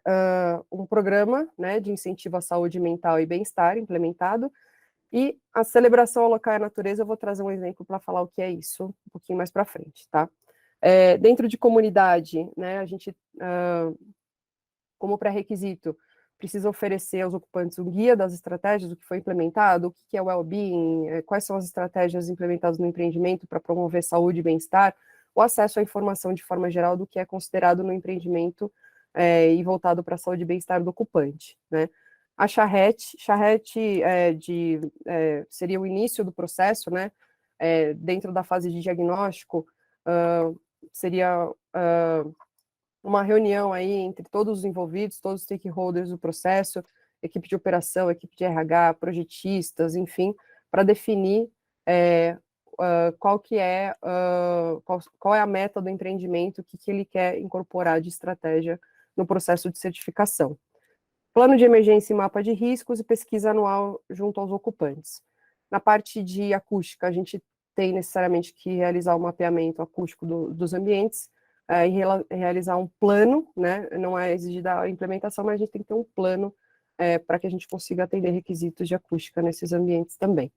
um programa, né, de incentivo à saúde mental e bem-estar implementado, e a celebração ao local e à natureza, eu vou trazer um exemplo para falar o que é isso um pouquinho mais para frente, tá? Dentro de comunidade, né, a gente, como pré-requisito, precisa oferecer aos ocupantes um guia das estratégias, do que foi implementado, o que é o well-being, quais são as estratégias implementadas no empreendimento para promover saúde e bem-estar, o acesso à informação de forma geral do que é considerado no empreendimento e voltado para a saúde e bem-estar do ocupante, né? A charrete seria o início do processo, né? Dentro da fase de diagnóstico, seria uma reunião aí entre todos os envolvidos, todos os stakeholders do processo, equipe de operação, equipe de RH, projetistas, enfim, para definir qual é a meta do empreendimento, o que ele quer incorporar de estratégia no processo de certificação. Plano de emergência e mapa de riscos e pesquisa anual junto aos ocupantes. Na parte de acústica, a gente tem necessariamente que realizar o mapeamento acústico dos ambientes e realizar um plano, né? Não é exigida a implementação, mas a gente tem que ter um plano para que a gente consiga atender requisitos de acústica nesses ambientes também.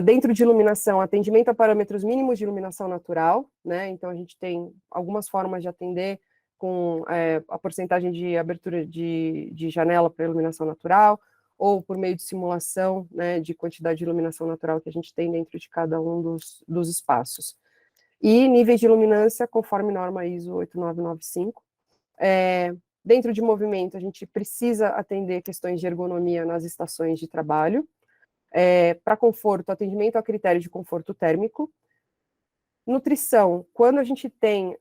Dentro de iluminação, atendimento a parâmetros mínimos de iluminação natural, né? Então, a gente tem algumas formas de atender com a porcentagem de abertura de janela para iluminação natural, ou por meio de simulação, né, de quantidade de iluminação natural que a gente tem dentro de cada um dos espaços. E níveis de iluminância, conforme norma ISO 8995. Dentro de movimento, a gente precisa atender questões de ergonomia nas estações de trabalho. Para conforto, atendimento a critério de conforto térmico. Nutrição, quando a gente tem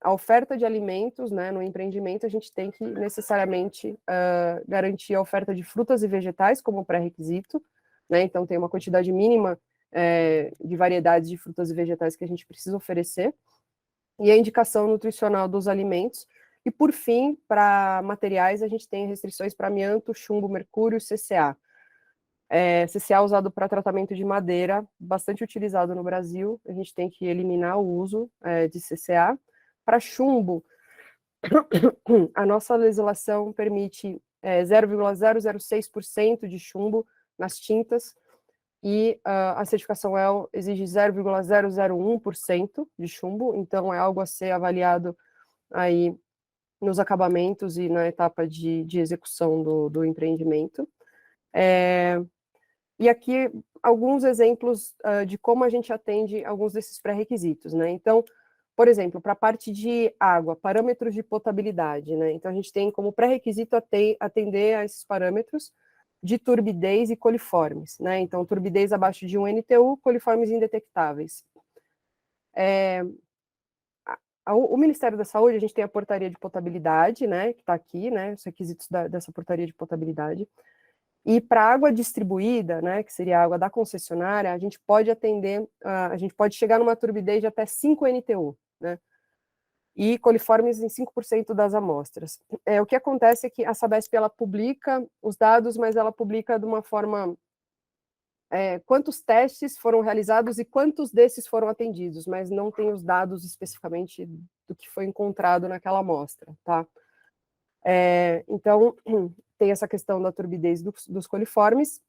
a oferta de alimentos, né, no empreendimento, a gente tem que necessariamente garantir a oferta de frutas e vegetais como pré-requisito, né, então tem uma quantidade mínima de variedades de frutas e vegetais que a gente precisa oferecer, e a indicação nutricional dos alimentos, e por fim, para materiais, a gente tem restrições para amianto, chumbo, mercúrio e CCA. CCA usado para tratamento de madeira, bastante utilizado no Brasil, a gente tem que eliminar o uso de CCA. Para chumbo, a nossa legislação permite 0,006% de chumbo nas tintas, e a certificação EL exige 0,001% de chumbo, então é algo a ser avaliado aí nos acabamentos e na etapa de execução do empreendimento. E aqui alguns exemplos de como a gente atende alguns desses pré-requisitos, né? Então, por exemplo, para a parte de água, parâmetros de potabilidade, né? Então, a gente tem como pré-requisito atender a esses parâmetros de turbidez e coliformes, né? Então, turbidez abaixo de 1 NTU, coliformes indetectáveis. O Ministério da Saúde, a gente tem a portaria de potabilidade, né? Que está aqui, né? Os requisitos dessa portaria de potabilidade. E para água distribuída, né, que seria a água da concessionária, a gente pode atender, a gente pode chegar numa turbidez de até 5 NTU, né? e coliformes em 5% das amostras. O que acontece é que a Sabesp ela publica os dados, mas ela publica de uma forma quantos testes foram realizados e quantos desses foram atendidos, mas não tem os dados especificamente do que foi encontrado naquela amostra, tá? Então, tem essa questão da turbidez dos coliformes,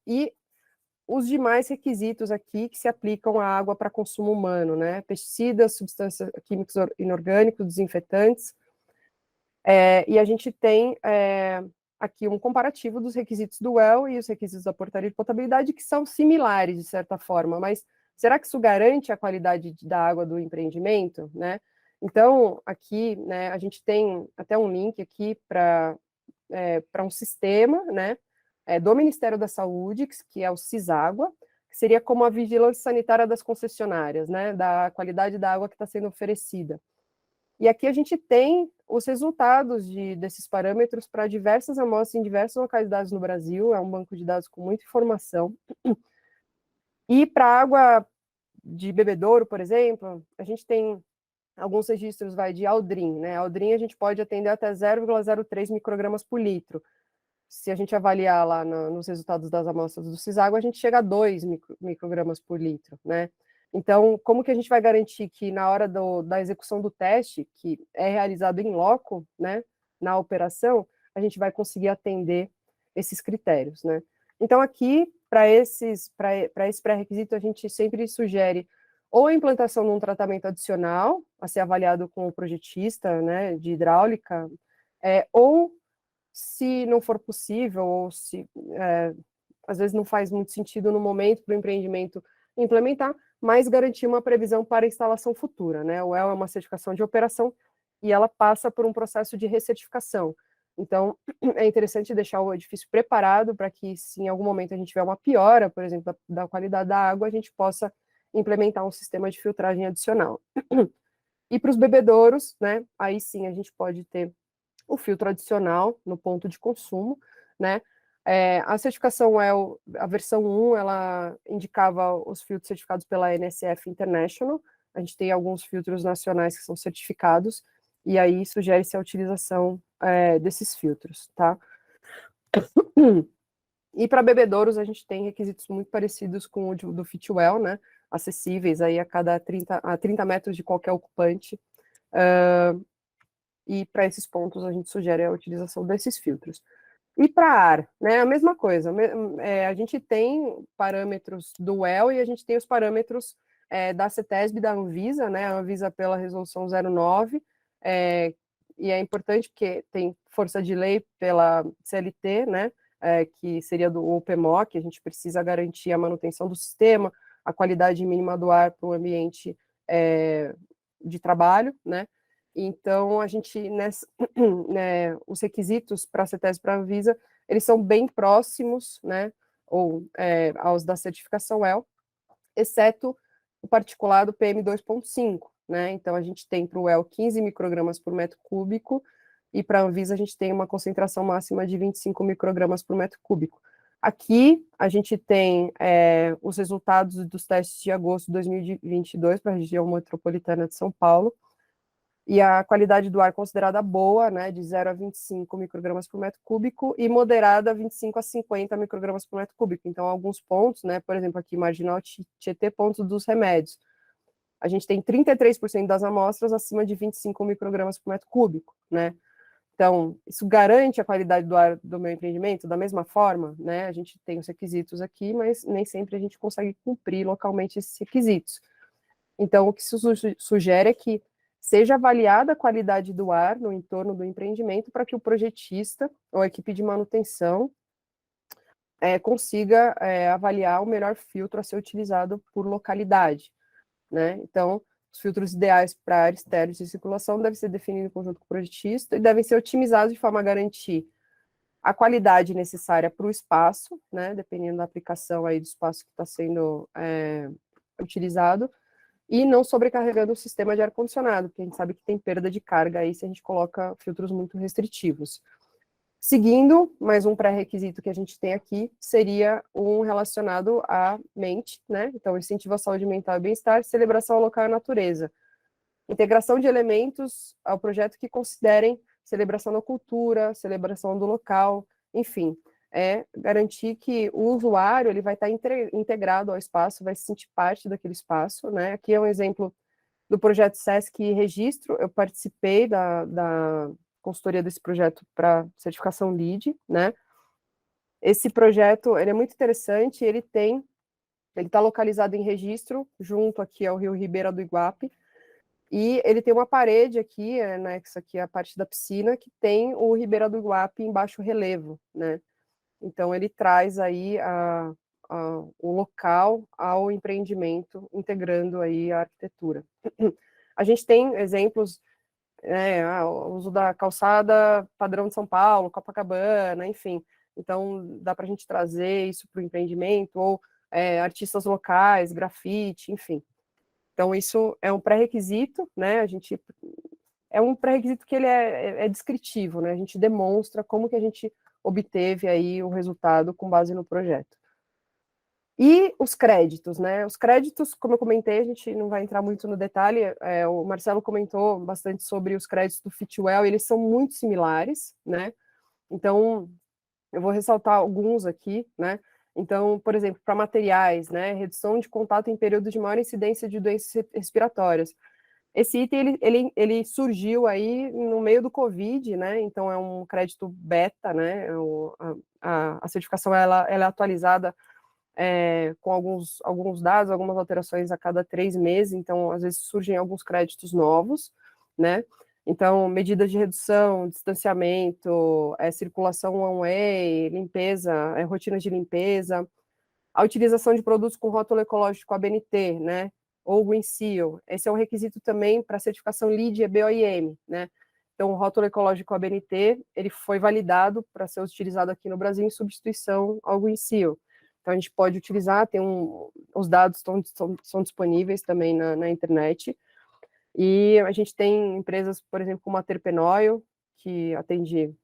e os demais requisitos aqui que se aplicam à água para consumo humano, né? Pesticidas, substâncias químicos inorgânicos, desinfetantes, e a gente tem aqui um comparativo dos requisitos do WELL e os requisitos da portaria de potabilidade, que são similares, de certa forma, mas será que isso garante a qualidade da água do empreendimento, né? Então, aqui, né, a gente tem até um link aqui para um sistema, né, do Ministério da Saúde, que é o CISÁGUA, que seria como a vigilância sanitária das concessionárias, né, da qualidade da água que está sendo oferecida. E aqui a gente tem os resultados desses parâmetros para diversas amostras em diversas localidades no Brasil, é um banco de dados com muita informação. E para água de bebedouro, por exemplo, a gente tem alguns registros de Aldrin, né? Aldrin a gente pode atender até 0,03 microgramas por litro. Se a gente avaliar lá nos resultados das amostras do CISÁGUA, a gente chega a 2 microgramas por litro, né? Então, como que a gente vai garantir que na hora da execução do teste, que é realizado em loco, né, na operação, a gente vai conseguir atender esses critérios, né? Então, aqui, para esse pré-requisito, a gente sempre sugere ou a implantação de um tratamento adicional, a ser avaliado com o projetista, né, de hidráulica, ou, se não for possível, ou se às vezes não faz muito sentido no momento para o empreendimento implementar, mas garantir uma previsão para a instalação futura, né? O WELL é uma certificação de operação e ela passa por um processo de recertificação. Então, é interessante deixar o edifício preparado para que, se em algum momento a gente tiver uma piora, por exemplo, da qualidade da água, a gente possa implementar um sistema de filtragem adicional. E para os bebedouros, né, aí sim a gente pode ter o filtro adicional no ponto de consumo, né? A certificação a versão 1, ela indicava os filtros certificados pela NSF International, a gente tem alguns filtros nacionais que são certificados, e aí sugere-se a utilização desses filtros, tá? E para bebedouros, a gente tem requisitos muito parecidos com o do Fitwel, né? Acessíveis aí a 30 metros de qualquer ocupante, e para esses pontos a gente sugere a utilização desses filtros. E para ar, né, a mesma coisa, a gente tem parâmetros do WELL e a gente tem os parâmetros da CETESB e da Anvisa, né, a Anvisa pela resolução 09, e é importante porque tem força de lei pela CLT, né, que seria do OPMO, que a gente precisa garantir a manutenção do sistema, a qualidade mínima do ar para o ambiente de trabalho, né. Então, a gente, né, os requisitos para a CETESB e para a Anvisa, eles são bem próximos, né, ou aos da certificação WELL, exceto o particulado PM2.5, né, então a gente tem para o WELL 15 microgramas por metro cúbico, e para a Anvisa a gente tem uma concentração máxima de 25 microgramas por metro cúbico. Aqui, a gente tem os resultados dos testes de agosto de 2022 para a região metropolitana de São Paulo, e a qualidade do ar considerada boa, né, de 0 a 25 microgramas por metro cúbico, e moderada 25 a 50 microgramas por metro cúbico. Então, alguns pontos, né, por exemplo, aqui, Marginal Tietê, pontos dos remédios. A gente tem 33% das amostras acima de 25 microgramas por metro cúbico, né. Então, isso garante a qualidade do ar do meu empreendimento da mesma forma, né, a gente tem os requisitos aqui, mas nem sempre a gente consegue cumprir localmente esses requisitos. Então, o que isso sugere é que seja avaliada a qualidade do ar no entorno do empreendimento para que o projetista ou a equipe de manutenção consiga avaliar o melhor filtro a ser utilizado por localidade, né? Então, os filtros ideais para áreas externas de circulação devem ser definidos em conjunto com o projetista e devem ser otimizados de forma a garantir a qualidade necessária para o espaço, né? Dependendo da aplicação aí do espaço que está sendo utilizado, e não sobrecarregando o sistema de ar-condicionado, porque a gente sabe que tem perda de carga aí se a gente coloca filtros muito restritivos. Seguindo, mais um pré-requisito que a gente tem aqui, seria um relacionado à mente, né? Então, incentivo à saúde mental e bem-estar, celebração ao local e à natureza. Integração de elementos ao projeto que considerem celebração da cultura, celebração do local, enfim, é garantir que o usuário ele vai estar integrado ao espaço, vai se sentir parte daquele espaço, né? Aqui é um exemplo do projeto SESC Registro, eu participei da consultoria desse projeto para certificação LEED, né? Esse projeto, ele é muito interessante, ele está localizado em Registro, junto aqui ao Rio Ribeira do Iguape, e ele tem uma parede aqui, anexa aqui a parte da piscina, que tem o Ribeira do Iguape em baixo relevo, né? Então, ele traz aí o local ao empreendimento, integrando aí a arquitetura. A gente tem exemplos, o uso da calçada padrão de São Paulo, Copacabana, enfim. Então, dá para a gente trazer isso para o empreendimento, ou artistas locais, grafite, enfim. Então, isso é um pré-requisito, né? É um pré-requisito que ele é descritivo, né? A gente demonstra como que a gente obteve aí o resultado com base no projeto. E os créditos, né? Os créditos, como eu comentei, a gente não vai entrar muito no detalhe, o Marcelo comentou bastante sobre os créditos do Fitwel, eles são muito similares, né? Então, eu vou ressaltar alguns aqui, né? Então, por exemplo, para materiais, né? Redução de contato em períodos de maior incidência de doenças respiratórias. Esse item, ele surgiu aí no meio do Covid, né? Então, é um crédito beta, né? A certificação, ela é atualizada com alguns dados, algumas alterações a cada 3 meses, então, às vezes, surgem alguns créditos novos, né? Então, medidas de redução, distanciamento, circulação one-way, limpeza, rotinas de limpeza, a utilização de produtos com rótulo ecológico ABNT, né? Ou Green Seal. Esse é um requisito também para a certificação LEED e BOIM, né? Então, o rótulo ecológico ABNT, ele foi validado para ser utilizado aqui no Brasil em substituição ao Green Seal. Então, a gente pode utilizar, os dados são disponíveis também na internet. E a gente tem empresas, por exemplo, como a Terpenoil, que atende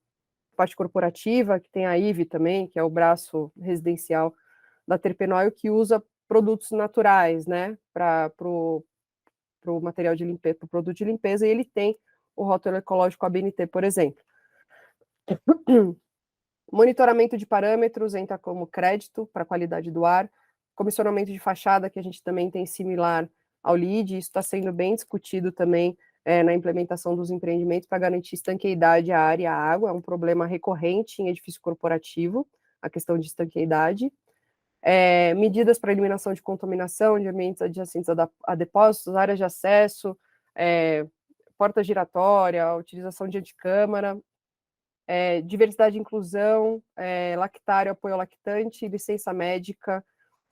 parte corporativa, que tem a IVE também, que é o braço residencial da Terpenoil, que usa produtos naturais, né, para o material de limpeza, para o produto de limpeza, e ele tem o rótulo ecológico ABNT, por exemplo. Monitoramento de parâmetros entra como crédito para a qualidade do ar, comissionamento de fachada, que a gente também tem similar ao LEED, isso está sendo bem discutido também na implementação dos empreendimentos para garantir estanqueidade à área e à água, é um problema recorrente em edifício corporativo, a questão de estanqueidade. Medidas para eliminação de contaminação de ambientes adjacentes a depósitos, áreas de acesso, porta giratória, utilização de anticâmara, diversidade e inclusão, lactário, apoio ao lactante, licença médica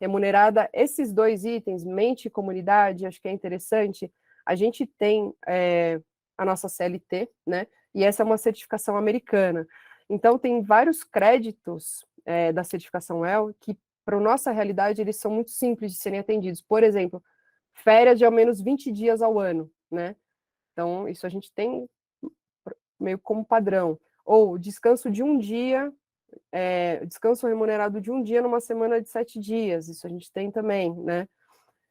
remunerada. Esses 2 itens, mente e comunidade, acho que é interessante. A gente tem a nossa CLT, né? E essa é uma certificação americana. Então, tem vários créditos da certificação EL que, para a nossa realidade, eles são muito simples de serem atendidos. Por exemplo, férias de ao menos 20 dias ao ano, né? Então, isso a gente tem meio como padrão. Ou descanso de um dia, descanso remunerado de um dia numa semana de 7 dias, isso a gente tem também, né?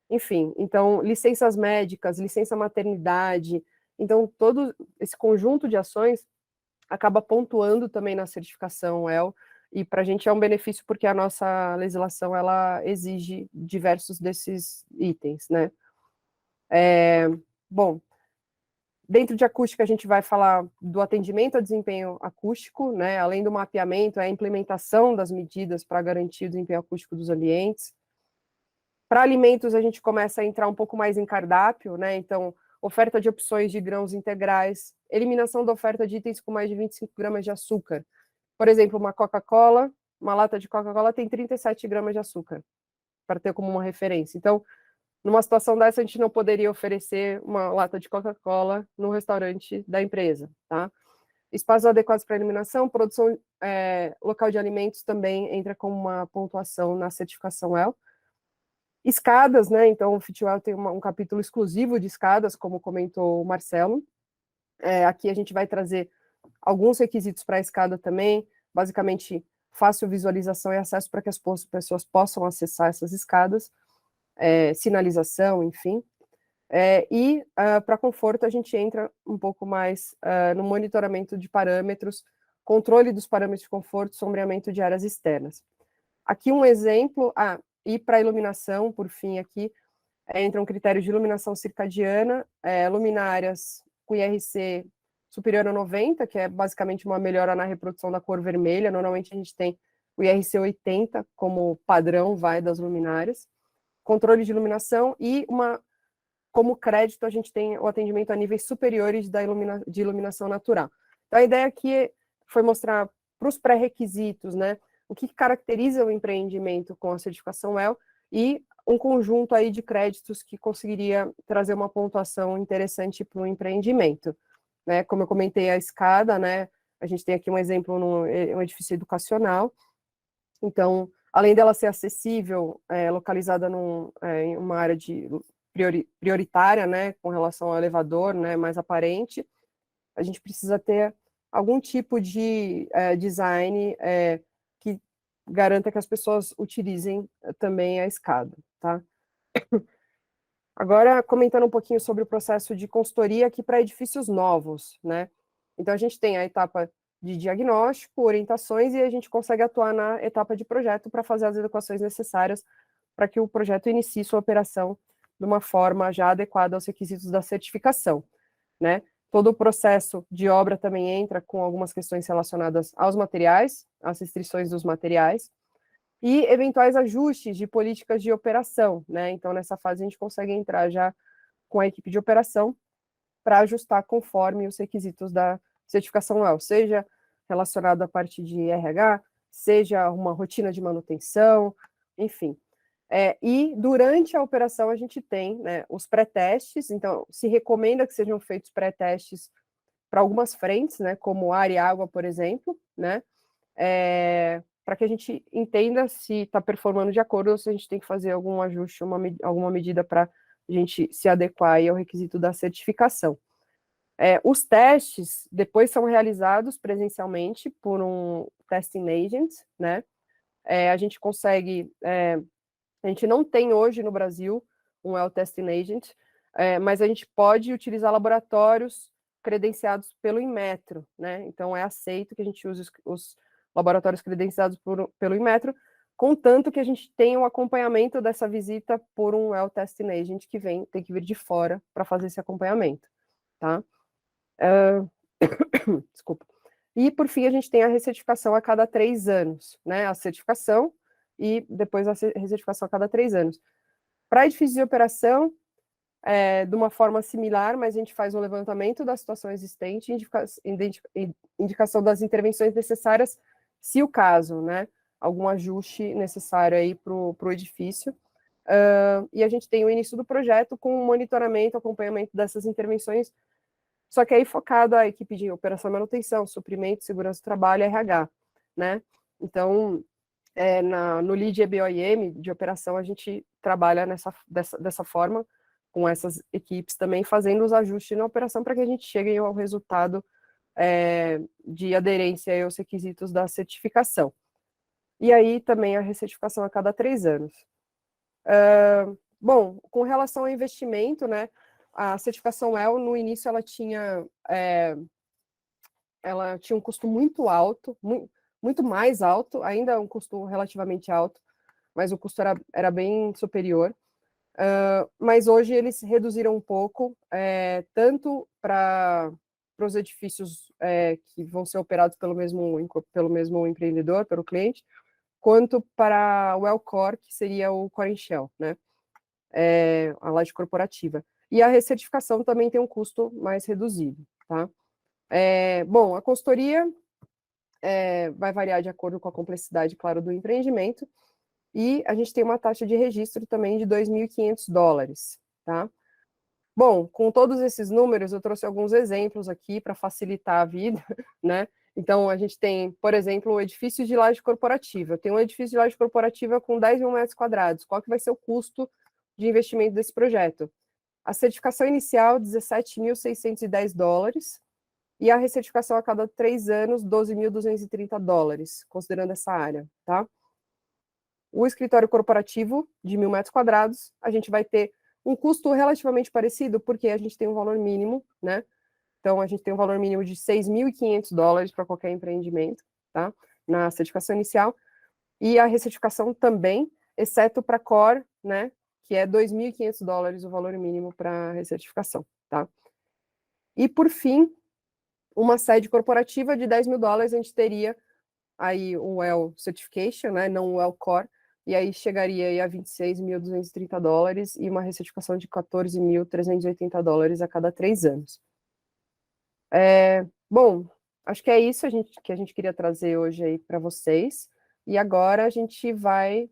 Enfim, então, licenças médicas, licença maternidade, então, todo esse conjunto de ações acaba pontuando também na certificação EL, e para a gente é um benefício porque a nossa legislação, ela exige diversos desses itens, né? Bom, dentro de acústica, a gente vai falar do atendimento ao desempenho acústico, né? Além do mapeamento, a implementação das medidas para garantir o desempenho acústico dos ambientes. Para alimentos, a gente começa a entrar um pouco mais em cardápio, né? Então, oferta de opções de grãos integrais, eliminação da oferta de itens com mais de 25 gramas de açúcar. Por exemplo, uma Coca-Cola, uma lata de Coca-Cola tem 37 gramas de açúcar, para ter como uma referência. Então, numa situação dessa, a gente não poderia oferecer uma lata de Coca-Cola no restaurante da empresa, tá? Espaços adequados para eliminação, produção local de alimentos também entra como uma pontuação na certificação EL. Escadas, né? Então, o Fitwel tem um capítulo exclusivo de escadas, como comentou o Marcelo. Aqui a gente vai trazer alguns requisitos para a escada também, basicamente fácil visualização e acesso para que as pessoas possam acessar essas escadas, sinalização, enfim. Para conforto, a gente entra um pouco mais no monitoramento de parâmetros, controle dos parâmetros de conforto, sombreamento de áreas externas. Aqui um exemplo, e para iluminação, por fim, aqui, entra um critério de iluminação circadiana, luminárias com IRC superior a 90, que é basicamente uma melhora na reprodução da cor vermelha. Normalmente a gente tem o IRC 80 como padrão, das luminárias. Controle de iluminação e como crédito a gente tem o atendimento a níveis superiores de iluminação natural. Então a ideia aqui foi mostrar para os pré-requisitos, né, o que caracteriza o empreendimento com a certificação WELL e um conjunto aí de créditos que conseguiria trazer uma pontuação interessante para o empreendimento. Né? Como eu comentei, a escada, né, a gente tem aqui um exemplo um edifício educacional. Então, além dela ser acessível, localizada em uma área prioritária, né, com relação ao elevador, né, mais aparente, a gente precisa ter algum tipo de design que garanta que as pessoas utilizem também a escada, tá? Agora, comentando um pouquinho sobre o processo de consultoria aqui para edifícios novos, né? Então, a gente tem a etapa de diagnóstico, orientações, e a gente consegue atuar na etapa de projeto para fazer as adequações necessárias para que o projeto inicie sua operação de uma forma já adequada aos requisitos da certificação, né? Todo o processo de obra também entra com algumas questões relacionadas aos materiais, às restrições dos materiais, e eventuais ajustes de políticas de operação, né? Então, nessa fase, a gente consegue entrar já com a equipe de operação para ajustar conforme os requisitos da certificação WELL, seja relacionado à parte de RH, seja uma rotina de manutenção, enfim. E durante a operação a gente tem, né, os pré-testes, então se recomenda que sejam feitos pré-testes para algumas frentes, né, como ar e água, por exemplo, né, para que a gente entenda se está performando de acordo ou se a gente tem que fazer algum ajuste, alguma medida para a gente se adequar aí ao requisito da certificação. Os testes depois são realizados presencialmente por um testing agent, né? A gente consegue, a gente não tem hoje no Brasil um WELL Testing Agent, mas a gente pode utilizar laboratórios credenciados pelo Inmetro, né? Então é aceito que a gente use os laboratórios credenciados pelo Inmetro, contanto que a gente tenha um acompanhamento dessa visita por um WELL Testing Agent que tem que vir de fora para fazer esse acompanhamento, tá? Desculpa. E, por fim, a gente tem a recertificação a cada 3 anos, né? A certificação e depois a recertificação a cada 3 anos. Para edifícios de operação, de uma forma similar, mas a gente faz um levantamento da situação existente, indicação das intervenções necessárias, se o caso, né? Algum ajuste necessário aí para o edifício. E a gente tem o início do projeto com monitoramento, acompanhamento dessas intervenções, só que aí focado a equipe de operação e manutenção, suprimento, segurança do trabalho e RH, né? Então, no lead EBOIM de operação, a gente trabalha dessa forma, com essas equipes também, fazendo os ajustes na operação para que a gente chegue ao resultado de aderência aos requisitos da certificação. E aí também a recertificação a cada 3 anos. Bom, com relação ao investimento, né? A certificação WELL, no início, ela tinha um custo muito alto, muito mais alto, ainda é um custo relativamente alto, mas o custo era bem superior. Mas hoje eles reduziram um pouco, tanto para os edifícios que vão ser operados pelo mesmo empreendedor, pelo cliente, quanto para o WELL Core, que seria o Core and Shell, né? A laje corporativa. E a recertificação também tem um custo mais reduzido, tá? Bom, a consultoria vai variar de acordo com a complexidade, claro, do empreendimento, e a gente tem uma taxa de registro também de $2.500, tá? Bom, com todos esses números, eu trouxe alguns exemplos aqui para facilitar a vida, né? Então, a gente tem, por exemplo, o edifício de laje corporativa. Eu tenho um edifício de laje corporativa com 10 mil metros quadrados. Qual que vai ser o custo de investimento desse projeto? A certificação inicial, $17.610, e a recertificação a cada 3 anos, $12.230, considerando essa área, tá? O escritório corporativo, de 1.000 metros quadrados, a gente vai ter Um custo relativamente parecido, porque a gente tem um valor mínimo, né? Então, a gente tem um valor mínimo de $6.500 para qualquer empreendimento, tá? Na certificação inicial. E a recertificação também, exceto para Core, né? Que é $2.500 o valor mínimo para a recertificação, tá? E, por fim, uma sede corporativa de $10.000, a gente teria aí um WELL Certification, né? Não o WELL Core, e aí chegaria aí a $26.230 e uma recertificação de $14.380 a cada 3 anos. Bom, acho que é isso que a gente queria trazer hoje aí para vocês. E agora a gente vai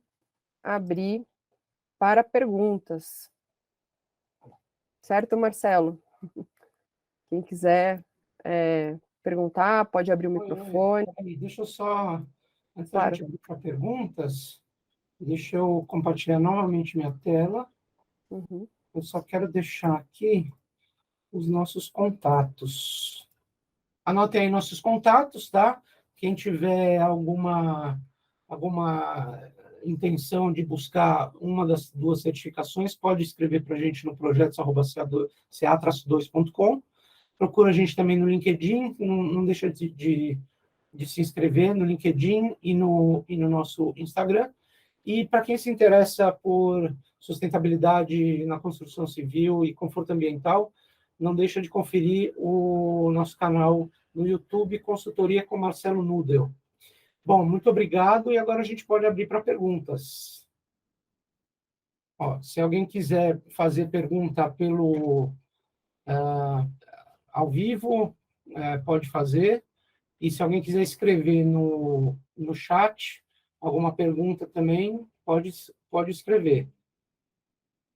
abrir para perguntas. Certo, Marcelo? Quem quiser perguntar, pode abrir o microfone. Deixa eu só, antes da Claro. gente abrir para perguntas, deixa eu compartilhar novamente minha tela. Uhum. Eu só quero deixar aqui os nossos contatos. Anotem aí nossos contatos, tá? Quem tiver alguma intenção de buscar uma das 2 certificações, pode escrever para a gente no projetos@ca-2.com. Procura a gente também no LinkedIn, não deixa de se inscrever no LinkedIn e no nosso Instagram. E para quem se interessa por sustentabilidade na construção civil e conforto ambiental, não deixa de conferir o nosso canal no YouTube, Consultoria com Marcelo Nudel. Bom, muito obrigado, e agora a gente pode abrir para perguntas. Se alguém quiser fazer pergunta ao vivo, pode fazer. E se alguém quiser escrever no chat alguma pergunta também, pode escrever.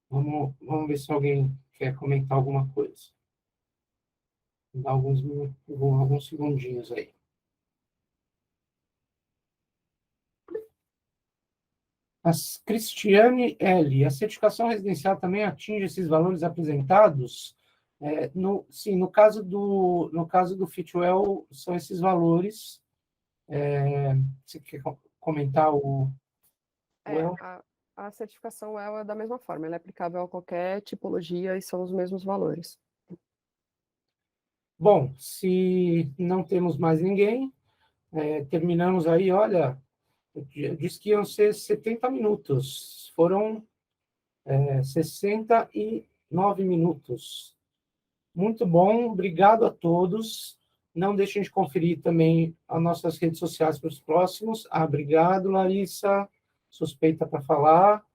Vamos ver se alguém quer comentar alguma coisa. Vou dar alguns segundinhos aí. Cristiane L. A certificação residencial também atinge esses valores apresentados? Sim, no caso do Fitwel, são esses valores. Você quer comentar o WELL? A certificação WELL é da mesma forma, ela é aplicável a qualquer tipologia e são os mesmos valores. Bom, se não temos mais ninguém, terminamos aí, olha, eu disse que iam ser 70 minutos, foram 69 minutos. Muito bom, obrigado a todos. Não deixem de conferir também as nossas redes sociais para os próximos. Obrigado, Larissa, suspeita para falar.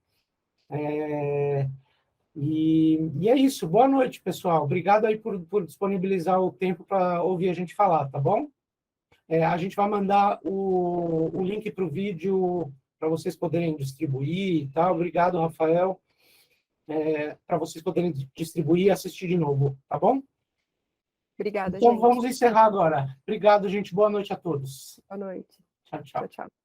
E é isso, boa noite, pessoal. Obrigado aí por disponibilizar o tempo para ouvir a gente falar, tá bom? A gente vai mandar o link para o vídeo para vocês poderem distribuir e tal. Obrigado, Rafael, para vocês poderem distribuir e assistir de novo, tá bom? Obrigada, então, gente. Vamos encerrar agora. Obrigado, gente. Boa noite a todos. Boa noite. Tchau, tchau. Tchau, tchau.